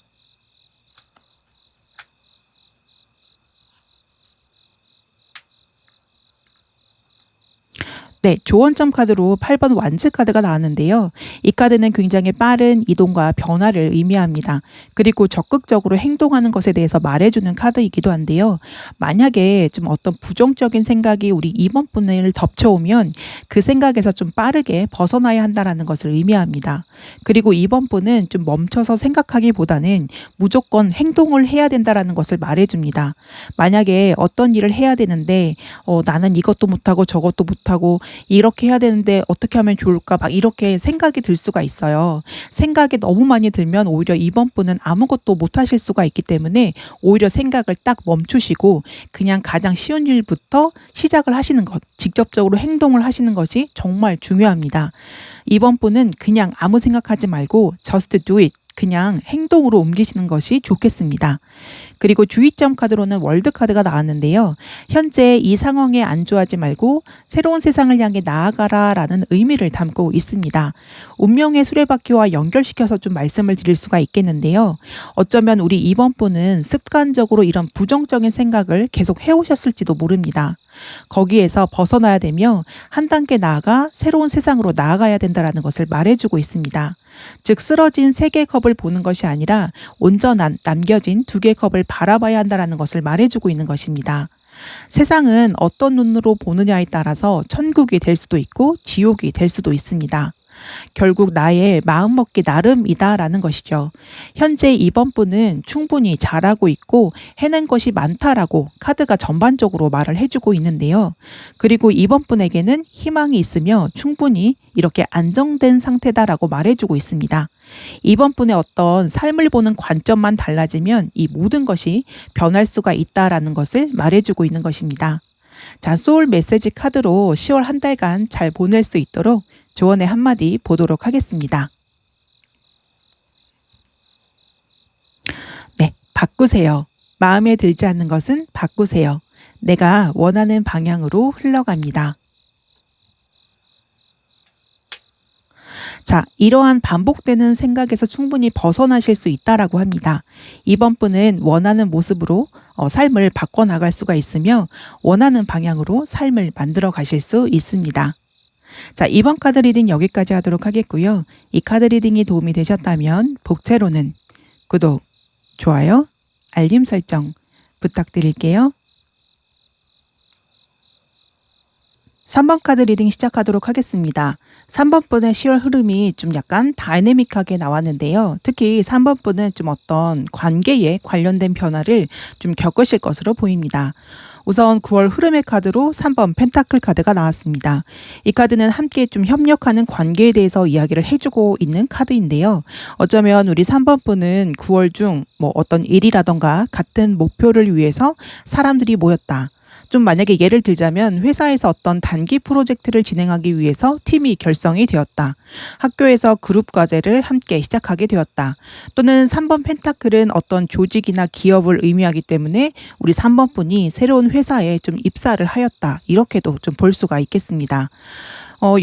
네, 조언점 카드로 8번 완즈 카드가 나왔는데요. 이 카드는 굉장히 빠른 이동과 변화를 의미합니다. 그리고 적극적으로 행동하는 것에 대해서 말해주는 카드이기도 한데요. 만약에 좀 어떤 부정적인 생각이 우리 이번 분을 덮쳐오면 그 생각에서 좀 빠르게 벗어나야 한다는 것을 의미합니다. 그리고 이번 분은 좀 멈춰서 생각하기보다는 무조건 행동을 해야 된다는 것을 말해줍니다. 만약에 어떤 일을 해야 되는데 나는 이것도 못하고 저것도 못하고 이렇게 해야 되는데 어떻게 하면 좋을까 막 이렇게 생각이 들 수가 있어요. 생각이 너무 많이 들면 오히려 이번 분은 아무것도 못 하실 수가 있기 때문에 오히려 생각을 딱 멈추시고 그냥 가장 쉬운 일부터 시작을 하시는 것, 직접적으로 행동을 하시는 것이 정말 중요합니다. 이번 분은 그냥 아무 생각하지 말고 just do it. 그냥 행동으로 옮기시는 것이 좋겠습니다. 그리고 주의점 카드로는 월드 카드가 나왔는데요. 현재 이 상황에 안주하지 말고 새로운 세상을 향해 나아가라라는 의미를 담고 있습니다. 운명의 수레바퀴와 연결시켜서 좀 말씀을 드릴 수가 있겠는데요. 어쩌면 우리 이번 분은 습관적으로 이런 부정적인 생각을 계속 해오셨을지도 모릅니다. 거기에서 벗어나야 되며 한 단계 나아가 새로운 세상으로 나아가야 된다는 것을 말해주고 있습니다. 즉 쓰러진 세 개의 컵을 보는 것이 아니라 온전한 남겨진 두 개의 컵을 바라봐야 한다는 것을 말해주고 있는 것입니다. 세상은 어떤 눈으로 보느냐에 따라서 천국이 될 수도 있고 지옥이 될 수도 있습니다. 결국 나의 마음먹기 나름이다라는 것이죠. 현재 이번 분은 충분히 잘하고 있고 해낸 것이 많다라고 카드가 전반적으로 말을 해주고 있는데요. 그리고 이번 분에게는 희망이 있으며 충분히 이렇게 안정된 상태다라고 말해주고 있습니다. 이번 분의 어떤 삶을 보는 관점만 달라지면 이 모든 것이 변할 수가 있다라는 것을 말해주고 있는 것입니다. 자, 소울 메시지 카드로 10월 한 달간 잘 보낼 수 있도록 조언의 한마디 보도록 하겠습니다. 네, 바꾸세요. 마음에 들지 않는 것은 바꾸세요. 내가 원하는 방향으로 흘러갑니다. 자, 이러한 반복되는 생각에서 충분히 벗어나실 수 있다라고 합니다. 이번 분은 원하는 모습으로 삶을 바꿔나갈 수가 있으며 원하는 방향으로 삶을 만들어 가실 수 있습니다. 자, 이번 카드 리딩 여기까지 하도록 하겠고요. 이 카드 리딩이 도움이 되셨다면 복채로는 구독, 좋아요, 알림 설정 부탁드릴게요. 3번 카드 리딩 시작하도록 하겠습니다. 3번 분의 10월 흐름이 좀 약간 다이내믹하게 나왔는데요. 특히 3번 분은 좀 어떤 관계에 관련된 변화를 좀 겪으실 것으로 보입니다. 우선 9월 흐름의 카드로 3번 펜타클 카드가 나왔습니다. 이 카드는 함께 좀 협력하는 관계에 대해서 이야기를 해주고 있는 카드인데요. 어쩌면 우리 3번 분은 9월 중 뭐 어떤 일이라던가 같은 목표를 위해서 사람들이 모였다. 좀 만약에 예를 들자면 회사에서 어떤 단기 프로젝트를 진행하기 위해서 팀이 결성이 되었다. 학교에서 그룹 과제를 함께 시작하게 되었다. 또는 3번 펜타클은 어떤 조직이나 기업을 의미하기 때문에 우리 3번 분이 새로운 회사에 좀 입사를 하였다. 이렇게도 좀 볼 수가 있겠습니다.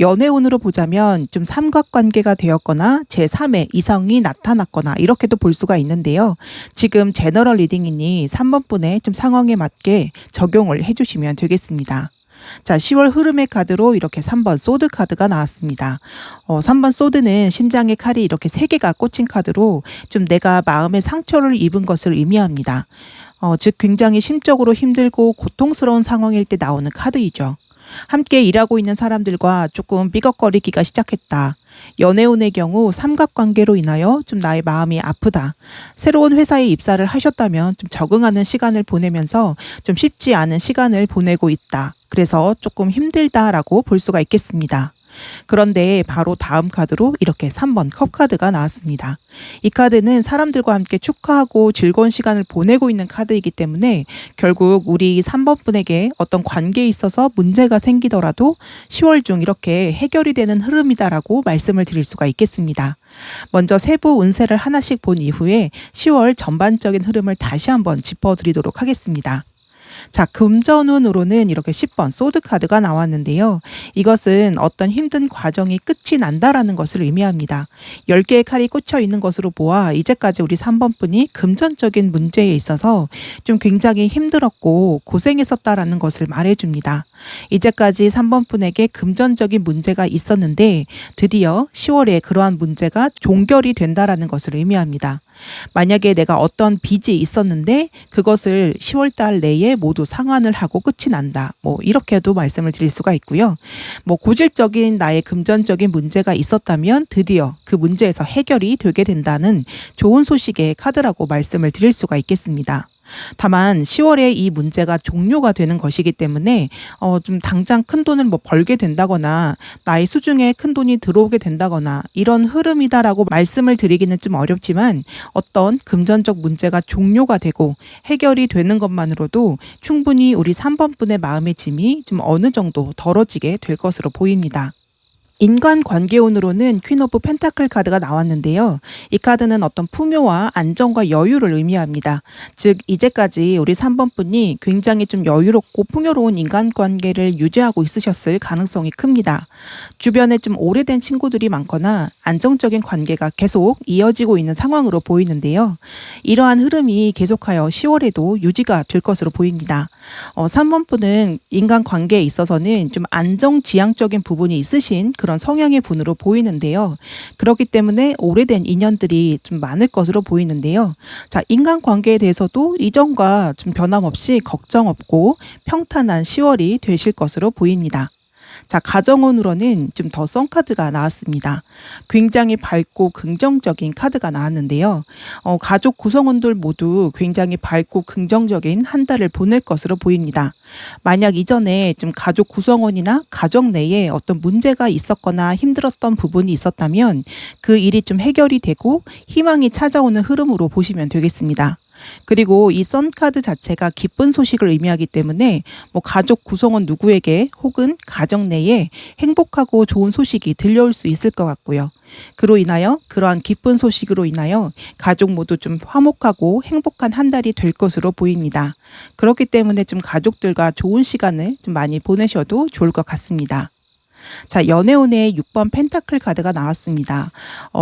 연애운으로 보자면 좀 삼각관계가 되었거나 제3의 이성이 나타났거나 이렇게도 볼 수가 있는데요. 지금 제너럴 리딩이니 3번 분의 좀 상황에 맞게 적용을 해주시면 되겠습니다. 자, 10월 흐름의 카드로 이렇게 3번 소드 카드가 나왔습니다. 3번 소드는 심장의 칼이 이렇게 3개가 꽂힌 카드로 좀 내가 마음의 상처를 입은 것을 의미합니다. 즉 굉장히 심적으로 힘들고 고통스러운 상황일 때 나오는 카드이죠. 함께 일하고 있는 사람들과 조금 삐걱거리기가 시작했다. 연애운의 경우 삼각관계로 인하여 좀 나의 마음이 아프다. 새로운 회사에 입사를 하셨다면 좀 적응하는 시간을 보내면서 좀 쉽지 않은 시간을 보내고 있다. 그래서 조금 힘들다라고 볼 수가 있겠습니다. 그런데 바로 다음 카드로 이렇게 3번 컵 카드가 나왔습니다. 이 카드는 사람들과 함께 축하하고 즐거운 시간을 보내고 있는 카드이기 때문에 결국 우리 3번 분에게 어떤 관계에 있어서 문제가 생기더라도 10월 중 이렇게 해결이 되는 흐름이다라고 말씀을 드릴 수가 있겠습니다. 먼저 세부 운세를 하나씩 본 이후에 10월 전반적인 흐름을 다시 한번 짚어드리도록 하겠습니다. 자, 금전운으로는 이렇게 10번 소드 카드가 나왔는데요. 이것은 어떤 힘든 과정이 끝이 난다라는 것을 의미합니다. 10개의 칼이 꽂혀 있는 것으로 보아 이제까지 우리 3번 분이 금전적인 문제에 있어서 좀 굉장히 힘들었고 고생했었다라는 것을 말해줍니다. 이제까지 3번 분에게 금전적인 문제가 있었는데 드디어 10월에 그러한 문제가 종결이 된다라는 것을 의미합니다. 만약에 내가 어떤 빚이 있었는데 그것을 10월 달 내에 모두 상환을 하고 끝이 난다. 뭐 이렇게도 말씀을 드릴 수가 있고요. 뭐 고질적인 나의 금전적인 문제가 있었다면 드디어 그 문제에서 해결이 되게 된다는 좋은 소식의 카드라고 말씀을 드릴 수가 있겠습니다. 다만 10월에 이 문제가 종료가 되는 것이기 때문에 좀 당장 큰 돈을 뭐 벌게 된다거나 나의 수중에 큰 돈이 들어오게 된다거나 이런 흐름이다라고 말씀을 드리기는 좀 어렵지만 어떤 금전적 문제가 종료가 되고 해결이 되는 것만으로도 충분히 우리 3번 분의 마음의 짐이 좀 어느 정도 덜어지게 될 것으로 보입니다. 인간관계운으로는 퀸 오브 펜타클 카드가 나왔는데요. 이 카드는 어떤 풍요와 안정과 여유를 의미합니다. 즉 이제까지 우리 3번 분이 굉장히 좀 여유롭고 풍요로운 인간관계를 유지하고 있으셨을 가능성이 큽니다. 주변에 좀 오래된 친구들이 많거나 안정적인 관계가 계속 이어지고 있는 상황으로 보이는데요. 이러한 흐름이 계속하여 10월에도 유지가 될 것으로 보입니다. 3번 분은 인간관계에 있어서는 좀 안정지향적인 부분이 있으신 그런 성향의 분으로 보이는데요. 그렇기 때문에 오래된 인연들이 좀 많을 것으로 보이는데요. 자, 인간관계에 대해서도 이전과 좀 변함없이 걱정 없고 평탄한 10월이 되실 것으로 보입니다. 자, 가정운으로는 좀 더 썬 카드가 나왔습니다. 굉장히 밝고 긍정적인 카드가 나왔는데요. 가족 구성원들 모두 굉장히 밝고 긍정적인 한 달을 보낼 것으로 보입니다. 만약 이전에 좀 가족 구성원이나 가정 내에 어떤 문제가 있었거나 힘들었던 부분이 있었다면 그 일이 좀 해결이 되고 희망이 찾아오는 흐름으로 보시면 되겠습니다. 그리고 이 썬카드 자체가 기쁜 소식을 의미하기 때문에 뭐 가족 구성원 누구에게 혹은 가정 내에 행복하고 좋은 소식이 들려올 수 있을 것 같고요. 그로 인하여 그러한 기쁜 소식으로 인하여 가족 모두 좀 화목하고 행복한 한 달이 될 것으로 보입니다. 그렇기 때문에 좀 가족들과 좋은 시간을 좀 많이 보내셔도 좋을 것 같습니다. 자, 연애운의 6번 펜타클 카드가 나왔습니다.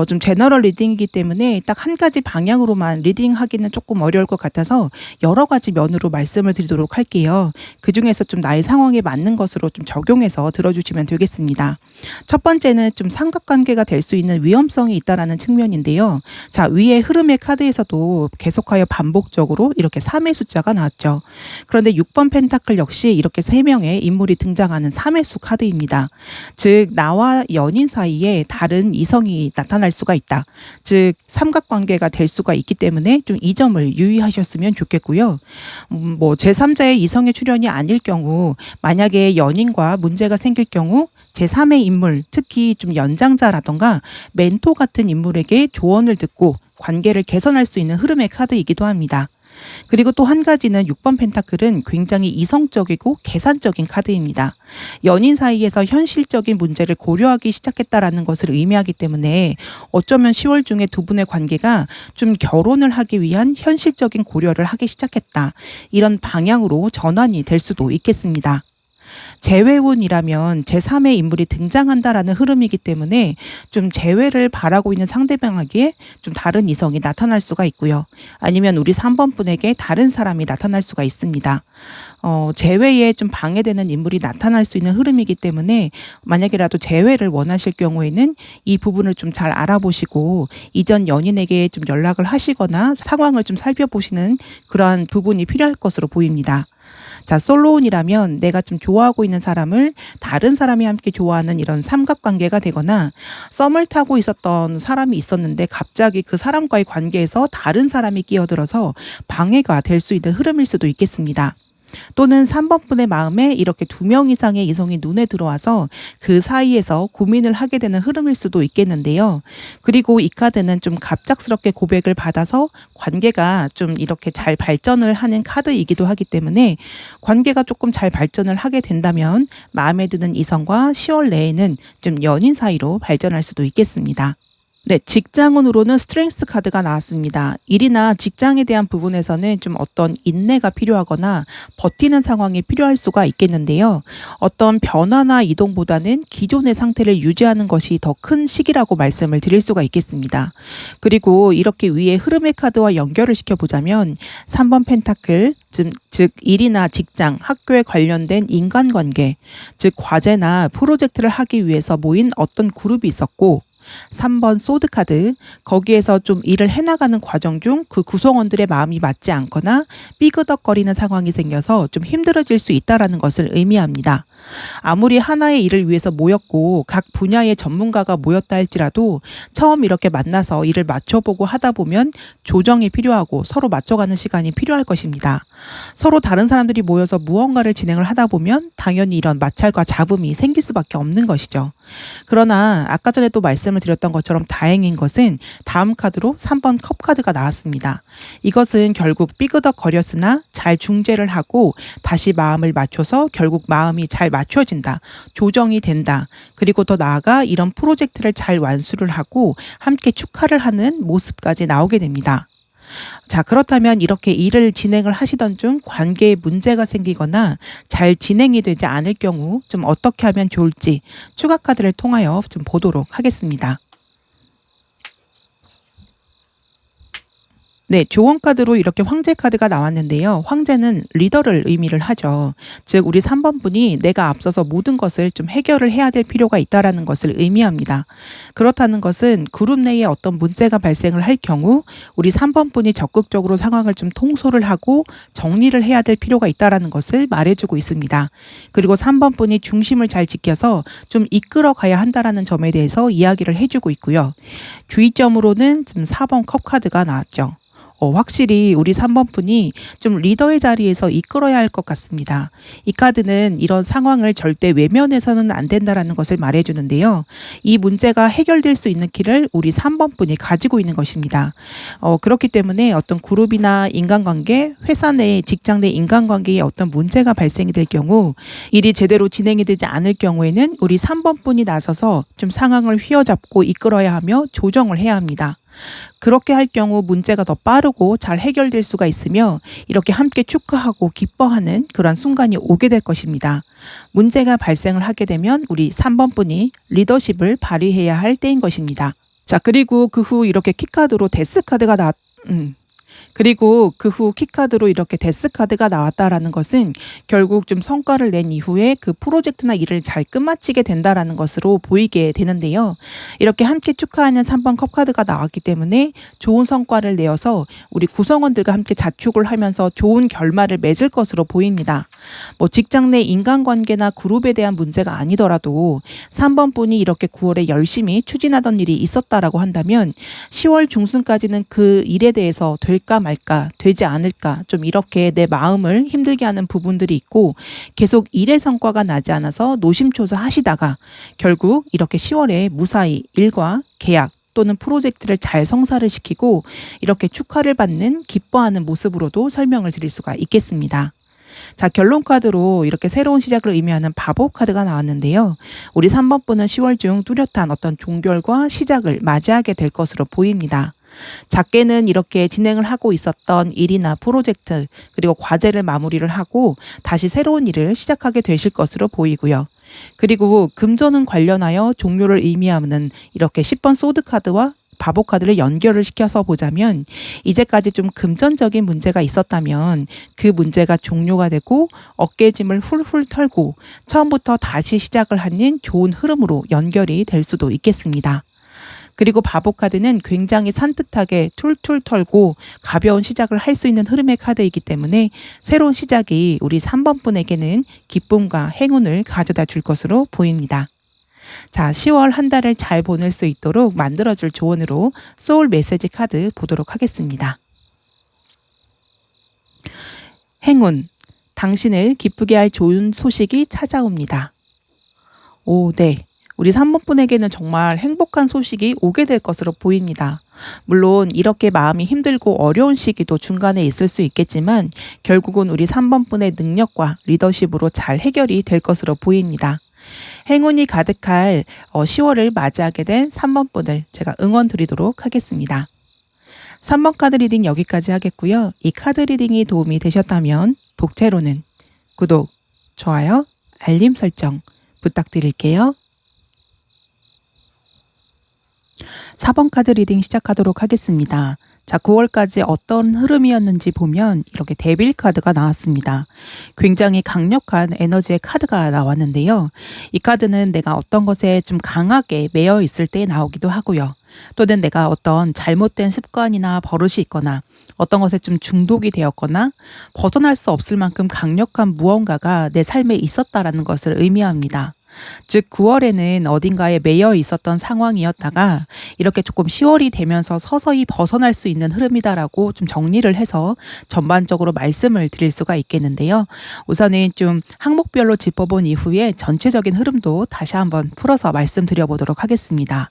좀 제너럴 리딩이기 때문에 딱 한 가지 방향으로만 리딩하기는 조금 어려울 것 같아서 여러 가지 면으로 말씀을 드리도록 할게요. 그 중에서 좀 나의 상황에 맞는 것으로 좀 적용해서 들어주시면 되겠습니다. 첫 번째는 좀 삼각관계가 될 수 있는 위험성이 있다라는 측면인데요. 자, 위에 흐름의 카드에서도 계속하여 반복적으로 이렇게 3의 숫자가 나왔죠. 그런데 6번 펜타클 역시 이렇게 3명의 인물이 등장하는 3의 수 카드입니다. 즉 나와 연인 사이에 다른 이성이 나타날 수가 있다. 즉 삼각관계가 될 수가 있기 때문에 좀 이 점을 유의하셨으면 좋겠고요. 뭐 제3자의 이성의 출현이 아닐 경우 만약에 연인과 문제가 생길 경우 제3의 인물, 특히 좀 연장자라던가 멘토 같은 인물에게 조언을 듣고 관계를 개선할 수 있는 흐름의 카드이기도 합니다. 그리고 또 한 가지는 6번 펜타클은 굉장히 이성적이고 계산적인 카드입니다. 연인 사이에서 현실적인 문제를 고려하기 시작했다라는 것을 의미하기 때문에 어쩌면 10월 중에 두 분의 관계가 좀 결혼을 하기 위한 현실적인 고려를 하기 시작했다. 이런 방향으로 전환이 될 수도 있겠습니다. 재회운이라면 제3의 인물이 등장한다라는 흐름이기 때문에 좀 재회를 바라고 있는 상대방에게 좀 다른 이성이 나타날 수가 있고요. 아니면 우리 3번 분에게 다른 사람이 나타날 수가 있습니다. 재회에 좀 방해되는 인물이 나타날 수 있는 흐름이기 때문에 만약이라도 재회를 원하실 경우에는 이 부분을 좀 잘 알아보시고 이전 연인에게 좀 연락을 하시거나 상황을 좀 살펴보시는 그러한 부분이 필요할 것으로 보입니다. 자, 솔로운이라면 내가 좀 좋아하고 있는 사람을 다른 사람이 함께 좋아하는 이런 삼각관계가 되거나 썸을 타고 있었던 사람이 있었는데 갑자기 그 사람과의 관계에서 다른 사람이 끼어들어서 방해가 될 수 있는 흐름일 수도 있겠습니다. 또는 3번 분의 마음에 이렇게 2명 이상의 이성이 눈에 들어와서 그 사이에서 고민을 하게 되는 흐름일 수도 있겠는데요. 그리고 이 카드는 좀 갑작스럽게 고백을 받아서 관계가 좀 이렇게 잘 발전을 하는 카드이기도 하기 때문에 관계가 조금 잘 발전을 하게 된다면 마음에 드는 이성과 10월 내에는 좀 연인 사이로 발전할 수도 있겠습니다. 네, 직장운으로는 스트렝스 카드가 나왔습니다. 일이나 직장에 대한 부분에서는 좀 어떤 인내가 필요하거나 버티는 상황이 필요할 수가 있겠는데요. 어떤 변화나 이동보다는 기존의 상태를 유지하는 것이 더 큰 시기라고 말씀을 드릴 수가 있겠습니다. 그리고 이렇게 위에 흐름의 카드와 연결을 시켜보자면 3번 펜타클, 즉 일이나 직장, 학교에 관련된 인간관계, 즉 과제나 프로젝트를 하기 위해서 모인 어떤 그룹이 있었고 3번 소드 카드, 거기에서 좀 일을 해나가는 과정 중 그 구성원들의 마음이 맞지 않거나 삐그덕거리는 상황이 생겨서 좀 힘들어질 수 있다는 것을 의미합니다. 아무리 하나의 일을 위해서 모였고 각 분야의 전문가가 모였다 할지라도 처음 이렇게 만나서 일을 맞춰보고 하다 보면 조정이 필요하고 서로 맞춰가는 시간이 필요할 것입니다. 서로 다른 사람들이 모여서 무언가를 진행을 하다 보면 당연히 이런 마찰과 잡음이 생길 수밖에 없는 것이죠. 그러나 아까 전에 또 말씀을 드렸던 것처럼 다행인 것은 다음 카드로 3번 컵 카드가 나왔습니다. 이것은 결국 삐그덕거렸으나 잘 중재를 하고 다시 마음을 맞춰서 결국 마음이 잘 맞춰진다, 조정이 된다. 그리고 더 나아가 이런 프로젝트를 잘 완수를 하고 함께 축하를 하는 모습까지 나오게 됩니다. 자, 그렇다면 이렇게 일을 진행을 하시던 중 관계에 문제가 생기거나 잘 진행이 되지 않을 경우 좀 어떻게 하면 좋을지 추가 카드를 통하여 좀 보도록 하겠습니다. 네, 조언 카드로 이렇게 황제 카드가 나왔는데요. 황제는 리더를 의미를 하죠. 즉 우리 3번 분이 내가 앞서서 모든 것을 좀 해결을 해야 될 필요가 있다라는 것을 의미합니다. 그렇다는 것은 그룹 내에 어떤 문제가 발생을 할 경우 우리 3번 분이 적극적으로 상황을 좀 통솔을 하고 정리를 해야 될 필요가 있다라는 것을 말해주고 있습니다. 그리고 3번 분이 중심을 잘 지켜서 좀 이끌어 가야 한다라는 점에 대해서 이야기를 해주고 있고요. 주의점으로는 지금 4번 컵 카드가 나왔죠. 확실히 우리 3번 분이 좀 리더의 자리에서 이끌어야 할 것 같습니다. 이 카드는 이런 상황을 절대 외면해서는 안 된다라는 것을 말해주는데요. 이 문제가 해결될 수 있는 길을 우리 3번 분이 가지고 있는 것입니다. 그렇기 때문에 어떤 그룹이나 인간관계, 회사 내, 직장 내 인간관계에 어떤 문제가 발생이 될 경우 일이 제대로 진행이 되지 않을 경우에는 우리 3번 분이 나서서 좀 상황을 휘어잡고 이끌어야 하며 조정을 해야 합니다. 그렇게 할 경우 문제가 더 빠르고 잘 해결될 수가 있으며 이렇게 함께 축하하고 기뻐하는 그런 순간이 오게 될 것입니다. 문제가 발생을 하게 되면 우리 3번 분이 리더십을 발휘해야 할 때인 것입니다. 자, 그리고 그 후 이렇게 키카드로 데스 카드가 그리고 그 후 키카드로 이렇게 데스 카드가 나왔다라는 것은 결국 좀 성과를 낸 이후에 그 프로젝트나 일을 잘 끝마치게 된다라는 것으로 보이게 되는데요. 이렇게 함께 축하하는 3번 컵 카드가 나왔기 때문에 좋은 성과를 내어서 우리 구성원들과 함께 자축을 하면서 좋은 결말을 맺을 것으로 보입니다. 직장 내 인간관계나 그룹에 대한 문제가 아니더라도 3번 분이 이렇게 9월에 열심히 추진하던 일이 있었다라고 한다면 10월 중순까지는 그 일에 대해서 될까 말까, 되지 않을까, 좀 이렇게 내 마음을 힘들게 하는 부분들이 있고 계속 일의 성과가 나지 않아서 노심초사하시다가 결국 이렇게 10월에 무사히 일과 계약 또는 프로젝트를 잘 성사를 시키고 이렇게 축하를 받는 기뻐하는 모습으로도 설명을 드릴 수가 있겠습니다. 자, 결론 카드로 이렇게 새로운 시작을 의미하는 바보 카드가 나왔는데요. 우리 3번 분은 10월 중 뚜렷한 어떤 종결과 시작을 맞이하게 될 것으로 보입니다. 작게는 이렇게 진행을 하고 있었던 일이나 프로젝트 그리고 과제를 마무리를 하고 다시 새로운 일을 시작하게 되실 것으로 보이고요. 그리고 금전운 관련하여 종료를 의미하는 이렇게 10번 소드 카드와 바보 카드를 연결을 시켜서 보자면 이제까지 좀 금전적인 문제가 있었다면 그 문제가 종료가 되고 어깨짐을 훌훌 털고 처음부터 다시 시작을 하는 좋은 흐름으로 연결이 될 수도 있겠습니다. 그리고 바보 카드는 굉장히 산뜻하게 툴툴 털고 가벼운 시작을 할 수 있는 흐름의 카드이기 때문에 새로운 시작이 우리 3번 분에게는 기쁨과 행운을 가져다 줄 것으로 보입니다. 자, 10월 한 달을 잘 보낼 수 있도록 만들어줄 조언으로 소울 메시지 카드 보도록 하겠습니다. 행운, 당신을 기쁘게 할 좋은 소식이 찾아옵니다. 네. 우리 3번 분에게는 정말 행복한 소식이 오게 될 것으로 보입니다. 물론 이렇게 마음이 힘들고 어려운 시기도 중간에 있을 수 있겠지만 결국은 우리 3번 분의 능력과 리더십으로 잘 해결이 될 것으로 보입니다. 행운이 가득할 10월을 맞이하게 된 3번 분을 제가 응원 드리도록 하겠습니다. 3번 카드 리딩 여기까지 하겠고요. 이 카드 리딩이 도움이 되셨다면 독채로는 구독, 좋아요, 알림 설정 부탁드릴게요. 4번 카드 리딩 시작하도록 하겠습니다. 자, 9월까지 어떤 흐름이었는지 보면 이렇게 데빌 카드가 나왔습니다. 굉장히 강력한 에너지의 카드가 나왔는데요. 이 카드는 내가 어떤 것에 좀 강하게 매여 있을 때 나오기도 하고요. 또는 내가 어떤 잘못된 습관이나 버릇이 있거나 어떤 것에 좀 중독이 되었거나 벗어날 수 없을 만큼 강력한 무언가가 내 삶에 있었다라는 것을 의미합니다. 즉 9월에는 어딘가에 매여 있었던 상황이었다가 이렇게 조금 10월이 되면서 서서히 벗어날 수 있는 흐름이다라고 좀 정리를 해서 전반적으로 말씀을 드릴 수가 있겠는데요. 우선은 좀 항목별로 짚어본 이후에 전체적인 흐름도 다시 한번 풀어서 말씀드려 보도록 하겠습니다.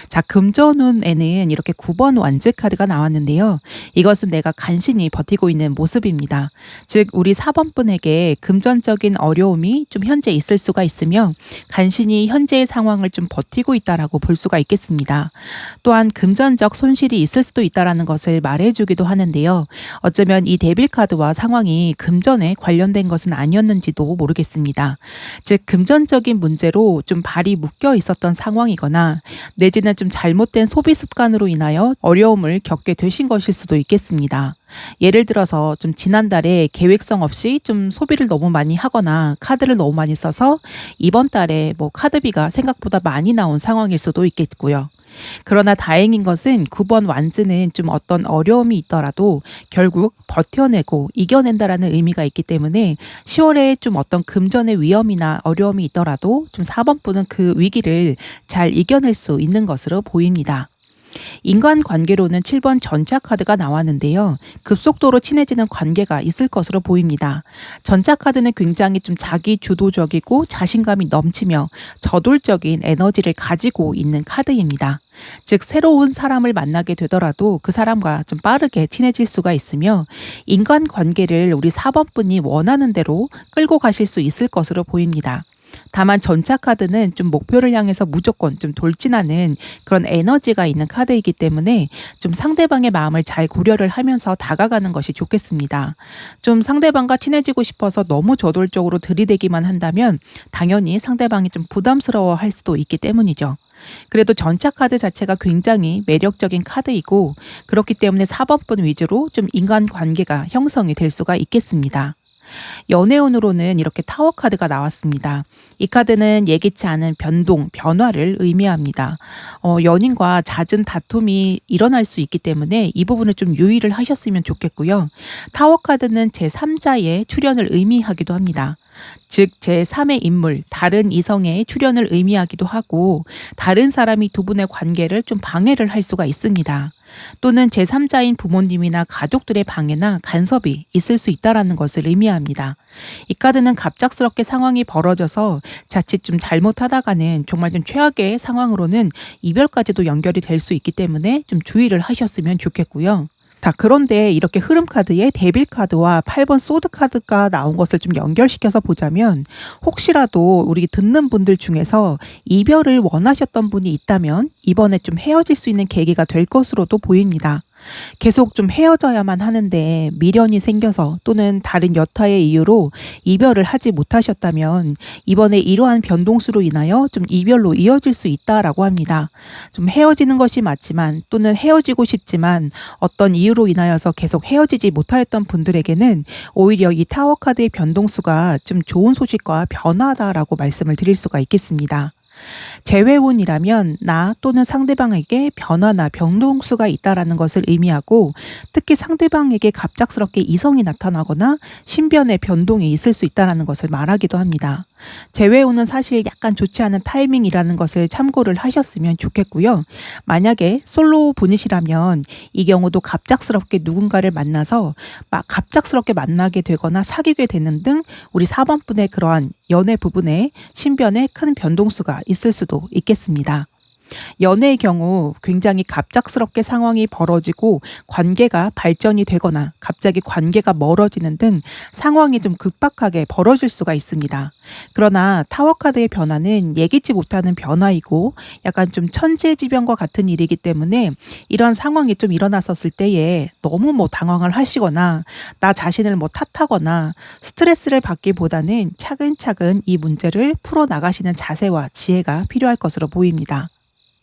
자, 금전운에는 이렇게 9번 완즈 카드가 나왔는데요. 이것은 내가 간신히 버티고 있는 모습입니다. 즉, 우리 4번 분에게 금전적인 어려움이 좀 현재 있을 수가 있으며 간신히 현재의 상황을 좀 버티고 있다라고 볼 수가 있겠습니다. 또한 금전적 손실이 있을 수도 있다라는 것을 말해주기도 하는데요. 어쩌면 이 데빌 카드와 상황이 금전에 관련된 것은 아니었는지도 모르겠습니다. 즉, 금전적인 문제로 좀 발이 묶여 있었던 상황이거나 내지는 좀 잘못된 소비 습관으로 인하여 어려움을 겪게 되신 것일 수도 있겠습니다. 예를 들어서 좀 지난달에 계획성 없이 좀 소비를 너무 많이 하거나 카드를 너무 많이 써서 이번 달에 카드비가 생각보다 많이 나온 상황일 수도 있겠고요. 그러나 다행인 것은 9번 완즈는 좀 어떤 어려움이 있더라도 결국 버텨내고 이겨낸다라는 의미가 있기 때문에 10월에 좀 어떤 금전의 위험이나 어려움이 있더라도 좀 4번 분은 그 위기를 잘 이겨낼 수 있는 것으로 보입니다. 인간관계로는 7번 전차 카드가 나왔는데요. 급속도로 친해지는 관계가 있을 것으로 보입니다. 전차 카드는 굉장히 좀 자기 주도적이고 자신감이 넘치며 저돌적인 에너지를 가지고 있는 카드입니다. 즉, 새로운 사람을 만나게 되더라도 그 사람과 좀 빠르게 친해질 수가 있으며 인간관계를 우리 4번 분이 원하는 대로 끌고 가실 수 있을 것으로 보입니다. 다만 전차 카드는 좀 목표를 향해서 무조건 좀 돌진하는 그런 에너지가 있는 카드이기 때문에 좀 상대방의 마음을 잘 고려를 하면서 다가가는 것이 좋겠습니다. 좀 상대방과 친해지고 싶어서 너무 저돌적으로 들이대기만 한다면 당연히 상대방이 좀 부담스러워 할 수도 있기 때문이죠. 그래도 전차 카드 자체가 굉장히 매력적인 카드이고 그렇기 때문에 4번 분 위주로 좀 인간관계가 형성이 될 수가 있겠습니다. 연애운으로는 이렇게 타워 카드가 나왔습니다. 이 카드는 예기치 않은 변동, 변화를 의미합니다. 연인과 잦은 다툼이 일어날 수 있기 때문에 이 부분을 좀 유의를 하셨으면 좋겠고요. 타워 카드는 제3자의 출현을 의미하기도 합니다. 즉 제3의 인물, 다른 이성의 출현을 의미하기도 하고 다른 사람이 두 분의 관계를 좀 방해를 할 수가 있습니다. 또는 제3자인 부모님이나 가족들의 방해나 간섭이 있을 수 있다는 것을 의미합니다. 이 카드는 갑작스럽게 상황이 벌어져서 자칫 좀 잘못하다가는 정말 좀 최악의 상황으로는 이별까지도 연결이 될 수 있기 때문에 좀 주의를 하셨으면 좋겠고요. 자, 그런데 이렇게 흐름 카드에 데빌 카드와 8번 소드 카드가 나온 것을 좀 연결시켜서 보자면 혹시라도 우리 듣는 분들 중에서 이별을 원하셨던 분이 있다면 이번에 좀 헤어질 수 있는 계기가 될 것으로도 보입니다. 계속 좀 헤어져야만 하는데 미련이 생겨서 또는 다른 여타의 이유로 이별을 하지 못하셨다면 이번에 이러한 변동수로 인하여 좀 이별로 이어질 수 있다라고 합니다. 좀 헤어지는 것이 맞지만 또는 헤어지고 싶지만 어떤 이유로 인하여서 계속 헤어지지 못하였던 분들에게는 오히려 이 타워 카드의 변동수가 좀 좋은 소식과 변화다라고 말씀을 드릴 수가 있겠습니다. 재회운이라면 나 또는 상대방에게 변화나 변동수가 있다라는 것을 의미하고 특히 상대방에게 갑작스럽게 이성이 나타나거나 신변의 변동이 있을 수 있다라는 것을 말하기도 합니다. 재회운은 사실 약간 좋지 않은 타이밍이라는 것을 참고를 하셨으면 좋겠고요. 만약에 솔로 분이시라면 이 경우도 갑작스럽게 누군가를 만나서 갑작스럽게 만나게 되거나 사귀게 되는 등 우리 4번 분의 그러한 연애 부분에 신변에 큰 변동수가 있을 수도 있겠습니다. 연애의 경우 굉장히 갑작스럽게 상황이 벌어지고 관계가 발전이 되거나 갑자기 관계가 멀어지는 등 상황이 좀 급박하게 벌어질 수가 있습니다. 그러나 타워 카드의 변화는 예기치 못하는 변화이고 약간 좀 천재지변과 같은 일이기 때문에 이런 상황이 좀 일어났었을 때에 너무 당황을 하시거나 나 자신을 탓하거나 스트레스를 받기보다는 차근차근 이 문제를 풀어나가시는 자세와 지혜가 필요할 것으로 보입니다.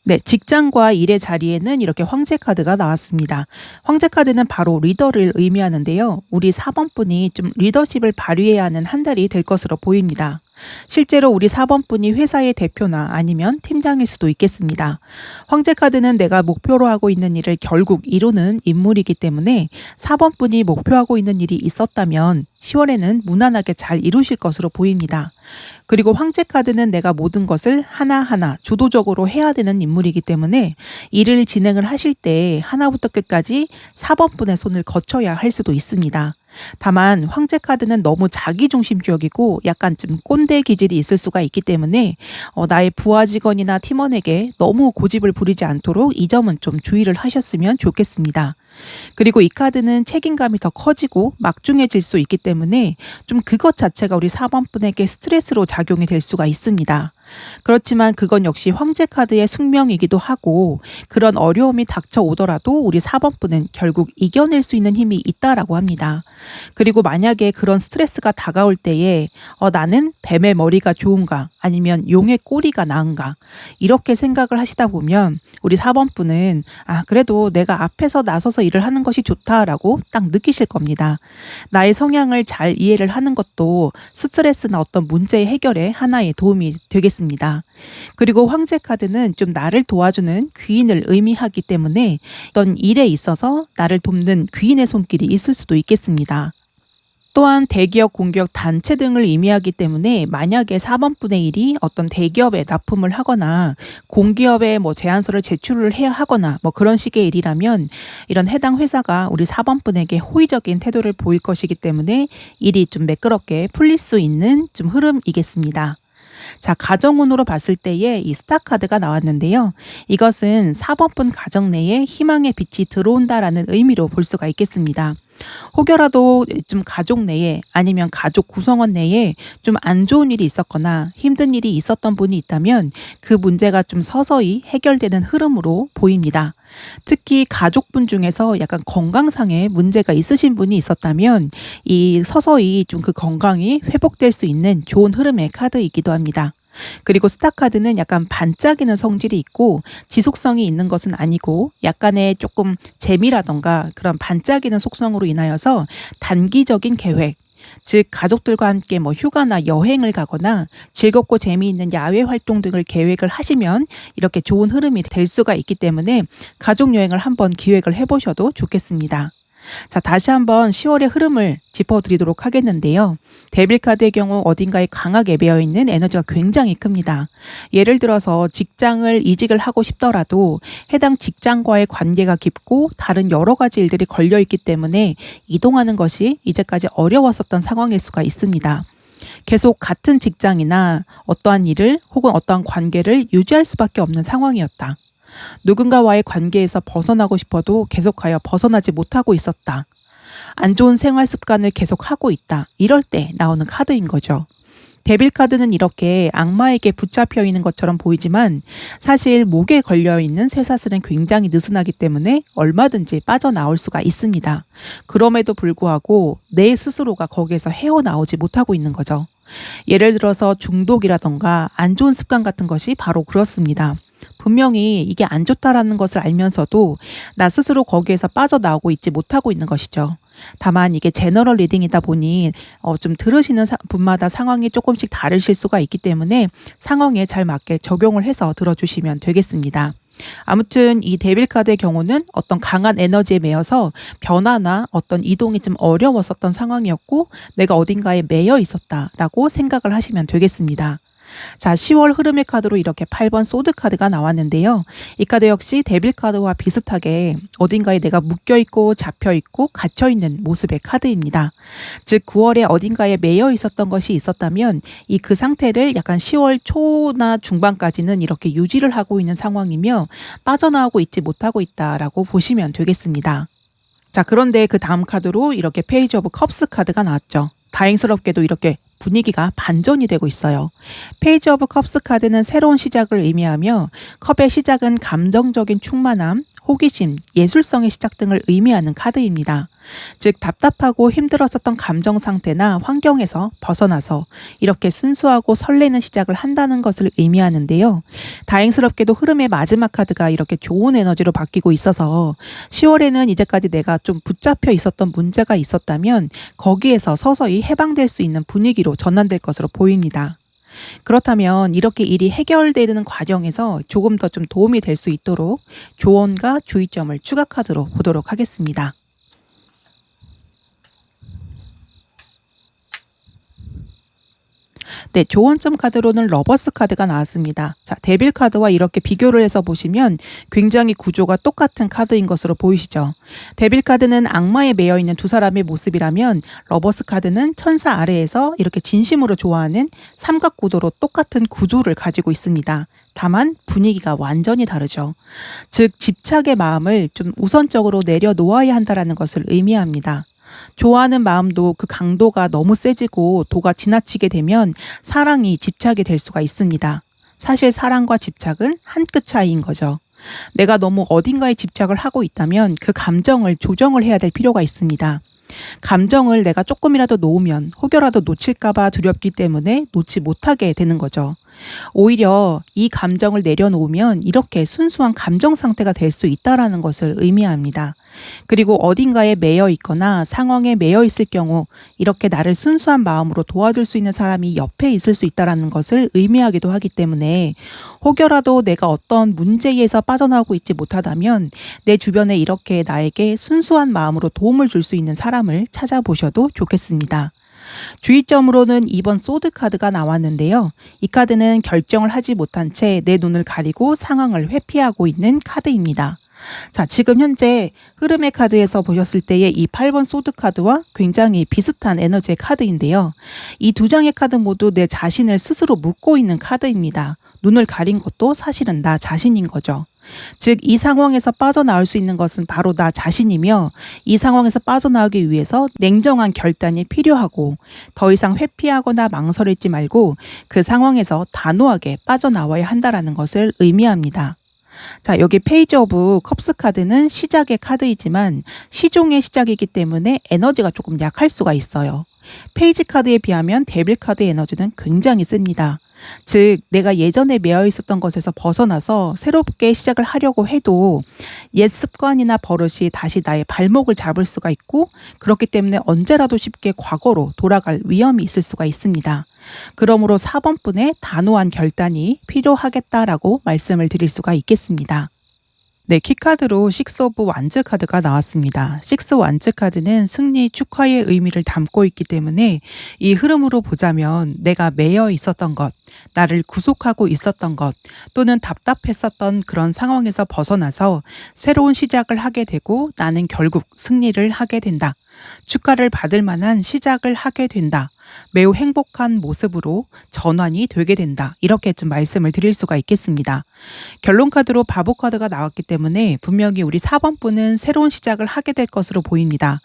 네, 직장과 일의 자리에는 이렇게 황제 카드가 나왔습니다. 황제 카드는 바로 리더를 의미하는데요. 우리 4번 분이 좀 리더십을 발휘해야 하는 한 달이 될 것으로 보입니다. 실제로 우리 4번 분이 회사의 대표나 아니면 팀장일 수도 있겠습니다. 황제 카드는 내가 목표로 하고 있는 일을 결국 이루는 인물이기 때문에 4번 분이 목표하고 있는 일이 있었다면 10월에는 무난하게 잘 이루실 것으로 보입니다. 그리고 황제 카드는 내가 모든 것을 하나하나 주도적으로 해야 되는 인물이기 때문에 일을 진행을 하실 때 하나부터 끝까지 4번 분의 손을 거쳐야 할 수도 있습니다. 다만 황제 카드는 너무 자기중심적이고 약간 좀 꼰대 기질이 있을 수가 있기 때문에 나의 부하 직원이나 팀원에게 너무 고집을 부리지 않도록 이 점은 좀 주의를 하셨으면 좋겠습니다. 그리고 이 카드는 책임감이 더 커지고 막중해질 수 있기 때문에 좀 그것 자체가 우리 4번 분에게 스트레스로 작용이 될 수가 있습니다. 그렇지만 그건 역시 황제 카드의 숙명이기도 하고 그런 어려움이 닥쳐오더라도 우리 4번 분은 결국 이겨낼 수 있는 힘이 있다라고 합니다. 그리고 만약에 그런 스트레스가 다가올 때에 나는 뱀의 머리가 좋은가 아니면 용의 꼬리가 나은가 이렇게 생각을 하시다 보면 우리 4번 분은 그래도 내가 앞에서 나서서 일을 하는 것이 좋다라고 딱 느끼실 겁니다. 나의 성향을 잘 이해를 하는 것도 스트레스나 어떤 문제 해결에 하나의 도움이 되겠습니다. 그리고 황제 카드는 좀 나를 도와주는 귀인을 의미하기 때문에 어떤 일에 있어서 나를 돕는 귀인의 손길이 있을 수도 있겠습니다. 또한 대기업, 공기업, 단체 등을 의미하기 때문에 만약에 4번 분의 1이 어떤 대기업에 납품을 하거나 공기업에 제안서를 제출을 해야 하거나 그런 식의 일이라면 이런 해당 회사가 우리 4번 분에게 호의적인 태도를 보일 것이기 때문에 일이 좀 매끄럽게 풀릴 수 있는 좀 흐름이겠습니다. 자, 가정운으로 봤을 때에 이 스타 카드가 나왔는데요. 이것은 4번 분 가정 내에 희망의 빛이 들어온다라는 의미로 볼 수가 있겠습니다. 혹여라도 좀 가족 내에 아니면 가족 구성원 내에 좀 안 좋은 일이 있었거나 힘든 일이 있었던 분이 있다면 그 문제가 좀 서서히 해결되는 흐름으로 보입니다. 특히 가족분 중에서 약간 건강상의 문제가 있으신 분이 있었다면 이 서서히 좀 그 건강이 회복될 수 있는 좋은 흐름의 카드이기도 합니다. 그리고 스타 카드는 약간 반짝이는 성질이 있고 지속성이 있는 것은 아니고 약간의 조금 재미라던가 그런 반짝이는 속성으로 인하여서 단기적인 계획, 즉 가족들과 함께 휴가나 여행을 가거나 즐겁고 재미있는 야외 활동 등을 계획을 하시면 이렇게 좋은 흐름이 될 수가 있기 때문에 가족 여행을 한번 기획을 해보셔도 좋겠습니다. 자, 다시 한번 10월의 흐름을 짚어드리도록 하겠는데요. 데빌 카드의 경우 어딘가에 강하게 매여있는 에너지가 굉장히 큽니다. 예를 들어서 직장을 이직을 하고 싶더라도 해당 직장과의 관계가 깊고 다른 여러 가지 일들이 걸려있기 때문에 이동하는 것이 이제까지 어려웠었던 상황일 수가 있습니다. 계속 같은 직장이나 어떠한 일을 혹은 어떠한 관계를 유지할 수밖에 없는 상황이었다. 누군가와의 관계에서 벗어나고 싶어도 계속하여 벗어나지 못하고 있었다. 안 좋은 생활 습관을 계속하고 있다. 이럴 때 나오는 카드인 거죠. 데빌 카드는 이렇게 악마에게 붙잡혀 있는 것처럼 보이지만 사실 목에 걸려 있는 쇠사슬은 굉장히 느슨하기 때문에 얼마든지 빠져나올 수가 있습니다. 그럼에도 불구하고 내 스스로가 거기에서 헤어나오지 못하고 있는 거죠. 예를 들어서 중독이라던가 안 좋은 습관 같은 것이 바로 그렇습니다. 분명히 이게 안 좋다라는 것을 알면서도 나 스스로 거기에서 빠져나오고 있지 못하고 있는 것이죠. 다만 이게 제너럴 리딩이다 보니 좀 들으시는 분마다 상황이 조금씩 다르실 수가 있기 때문에 상황에 잘 맞게 적용을 해서 들어주시면 되겠습니다. 아무튼 이 데빌 카드의 경우는 어떤 강한 에너지에 매여서 변화나 어떤 이동이 좀 어려웠었던 상황이었고 내가 어딘가에 매여 있었다라고 생각을 하시면 되겠습니다. 자, 10월 흐름의 카드로 이렇게 8번 소드 카드가 나왔는데요. 이 카드 역시 데빌 카드와 비슷하게 어딘가에 내가 묶여있고 잡혀있고 갇혀있는 모습의 카드입니다. 즉 9월에 어딘가에 매여 있었던 것이 있었다면 이 그 상태를 약간 10월 초나 중반까지는 이렇게 유지를 하고 있는 상황이며 빠져나오고 있지 못하고 있다라고 보시면 되겠습니다. 자, 그런데 그 다음 카드로 이렇게 페이지 오브 컵스 카드가 나왔죠. 다행스럽게도 이렇게 분위기가 반전이 되고 있어요. 페이지 오브 컵스 카드는 새로운 시작을 의미하며 컵의 시작은 감정적인 충만함, 호기심, 예술성의 시작 등을 의미하는 카드입니다. 즉 답답하고 힘들었었던 감정 상태나 환경에서 벗어나서 이렇게 순수하고 설레는 시작을 한다는 것을 의미하는데요. 다행스럽게도 흐름의 마지막 카드가 이렇게 좋은 에너지로 바뀌고 있어서 10월에는 이제까지 내가 좀 붙잡혀 있었던 문제가 있었다면 거기에서 서서히 해방될 수 있는 분위기로 전환될 것으로 보입니다. 그렇다면 이렇게 일이 해결되는 과정에서 조금 더 좀 도움이 될 수 있도록 조언과 주의점을 추가 카드로 보도록 하겠습니다. 네, 조언점 카드로는 러버스 카드가 나왔습니다. 자, 데빌 카드와 이렇게 비교를 해서 보시면 굉장히 구조가 똑같은 카드인 것으로 보이시죠? 데빌 카드는 악마에 매여 있는 두 사람의 모습이라면 러버스 카드는 천사 아래에서 이렇게 진심으로 좋아하는 삼각구도로 똑같은 구조를 가지고 있습니다. 다만 분위기가 완전히 다르죠. 즉, 집착의 마음을 좀 우선적으로 내려놓아야 한다는 것을 의미합니다. 좋아하는 마음도 그 강도가 너무 세지고 도가 지나치게 되면 사랑이 집착이 될 수가 있습니다. 사실 사랑과 집착은 한 끗 차이인 거죠. 내가 너무 어딘가에 집착을 하고 있다면 그 감정을 조정을 해야 될 필요가 있습니다. 감정을 내가 조금이라도 놓으면 혹여라도 놓칠까봐 두렵기 때문에 놓지 못하게 되는 거죠. 오히려 이 감정을 내려놓으면 이렇게 순수한 감정 상태가 될 수 있다라는 것을 의미합니다. 그리고 어딘가에 매여 있거나 상황에 매여 있을 경우 이렇게 나를 순수한 마음으로 도와줄 수 있는 사람이 옆에 있을 수 있다라는 것을 의미하기도 하기 때문에 혹여라도 내가 어떤 문제에서 빠져나오고 있지 못하다면 내 주변에 이렇게 나에게 순수한 마음으로 도움을 줄 수 있는 사람을 찾아보셔도 좋겠습니다. 주의점으로는 2번 소드 카드가 나왔는데요. 이 카드는 결정을 하지 못한 채 내 눈을 가리고 상황을 회피하고 있는 카드입니다. 자, 지금 현재 흐름의 카드에서 보셨을 때의 이 8번 소드 카드와 굉장히 비슷한 에너지의 카드인데요. 이 두 장의 카드 모두 내 자신을 스스로 묻고 있는 카드입니다. 눈을 가린 것도 사실은 나 자신인 거죠. 즉, 이 상황에서 빠져나올 수 있는 것은 바로 나 자신이며 이 상황에서 빠져나오기 위해서 냉정한 결단이 필요하고 더 이상 회피하거나 망설이지 말고 그 상황에서 단호하게 빠져나와야 한다는 것을 의미합니다. 자, 여기 페이지 오브 컵스 카드는 시작의 카드이지만 시종의 시작이기 때문에 에너지가 조금 약할 수가 있어요. 페이지 카드에 비하면 데빌 카드의 에너지는 굉장히 셉니다. 즉, 내가 예전에 매여 있었던 것에서 벗어나서 새롭게 시작을 하려고 해도 옛 습관이나 버릇이 다시 나의 발목을 잡을 수가 있고 그렇기 때문에 언제라도 쉽게 과거로 돌아갈 위험이 있을 수가 있습니다. 그러므로 4번 분의 단호한 결단이 필요하겠다라고 말씀을 드릴 수가 있겠습니다. 네, 키카드로 6 오브 완즈 카드가 나왔습니다. 6 완즈 카드는 승리 축하의 의미를 담고 있기 때문에 이 흐름으로 보자면 내가 매여 있었던 것, 나를 구속하고 있었던 것, 또는 답답했었던 그런 상황에서 벗어나서 새로운 시작을 하게 되고 나는 결국 승리를 하게 된다. 축하를 받을 만한 시작을 하게 된다. 매우 행복한 모습으로 전환이 되게 된다. 이렇게 좀 말씀을 드릴 수가 있겠습니다. 결론 카드로 바보 카드가 나왔기 때문에 분명히 우리 4번 분은 새로운 시작을 하게 될 것으로 보입니다.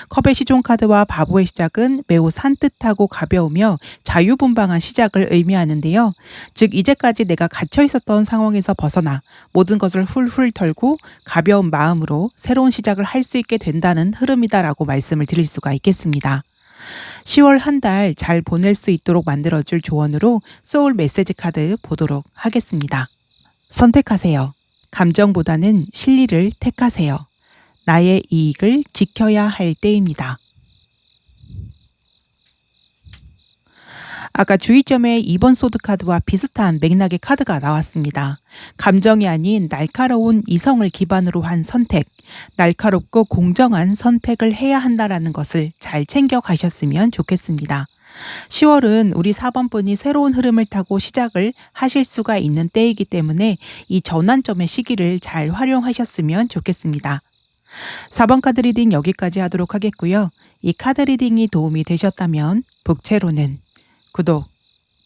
컵의 시종 카드와 바보의 시작은 매우 산뜻하고 가벼우며 자유분방한 시작을 의미하는데요. 즉, 이제까지 내가 갇혀 있었던 상황에서 벗어나 모든 것을 훌훌 털고 가벼운 마음으로 새로운 시작을 할 수 있게 된다는 흐름이다라고 말씀을 드릴 수가 있겠습니다. 10월 한 달 잘 보낼 수 있도록 만들어줄 조언으로 소울 메시지 카드 보도록 하겠습니다. 선택하세요. 감정보다는 실리를 택하세요. 나의 이익을 지켜야 할 때입니다. 아까 주의점에 2번 소드 카드와 비슷한 맥락의 카드가 나왔습니다. 감정이 아닌 날카로운 이성을 기반으로 한 선택, 날카롭고 공정한 선택을 해야 한다는 것을 잘 챙겨 가셨으면 좋겠습니다. 10월은 우리 4번 분이 새로운 흐름을 타고 시작을 하실 수가 있는 때이기 때문에 이 전환점의 시기를 잘 활용하셨으면 좋겠습니다. 4번 카드 리딩 여기까지 하도록 하겠고요. 이 카드 리딩이 도움이 되셨다면 북채로는 구독,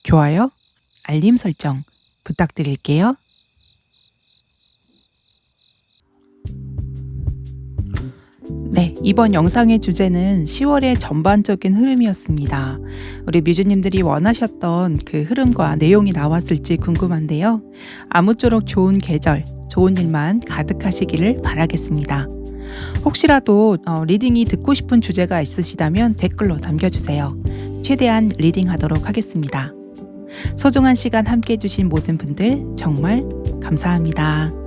좋아요, 알림 설정 부탁드릴게요. 네, 이번 영상의 주제는 10월의 전반적인 흐름이었습니다. 우리 뮤즈님들이 원하셨던 그 흐름과 내용이 나왔을지 궁금한데요. 아무쪼록 좋은 계절, 좋은 일만 가득하시기를 바라겠습니다. 혹시라도 리딩이 듣고 싶은 주제가 있으시다면 댓글로 남겨주세요. 최대한 리딩하도록 하겠습니다. 소중한 시간 함께 해주신 모든 분들 정말 감사합니다.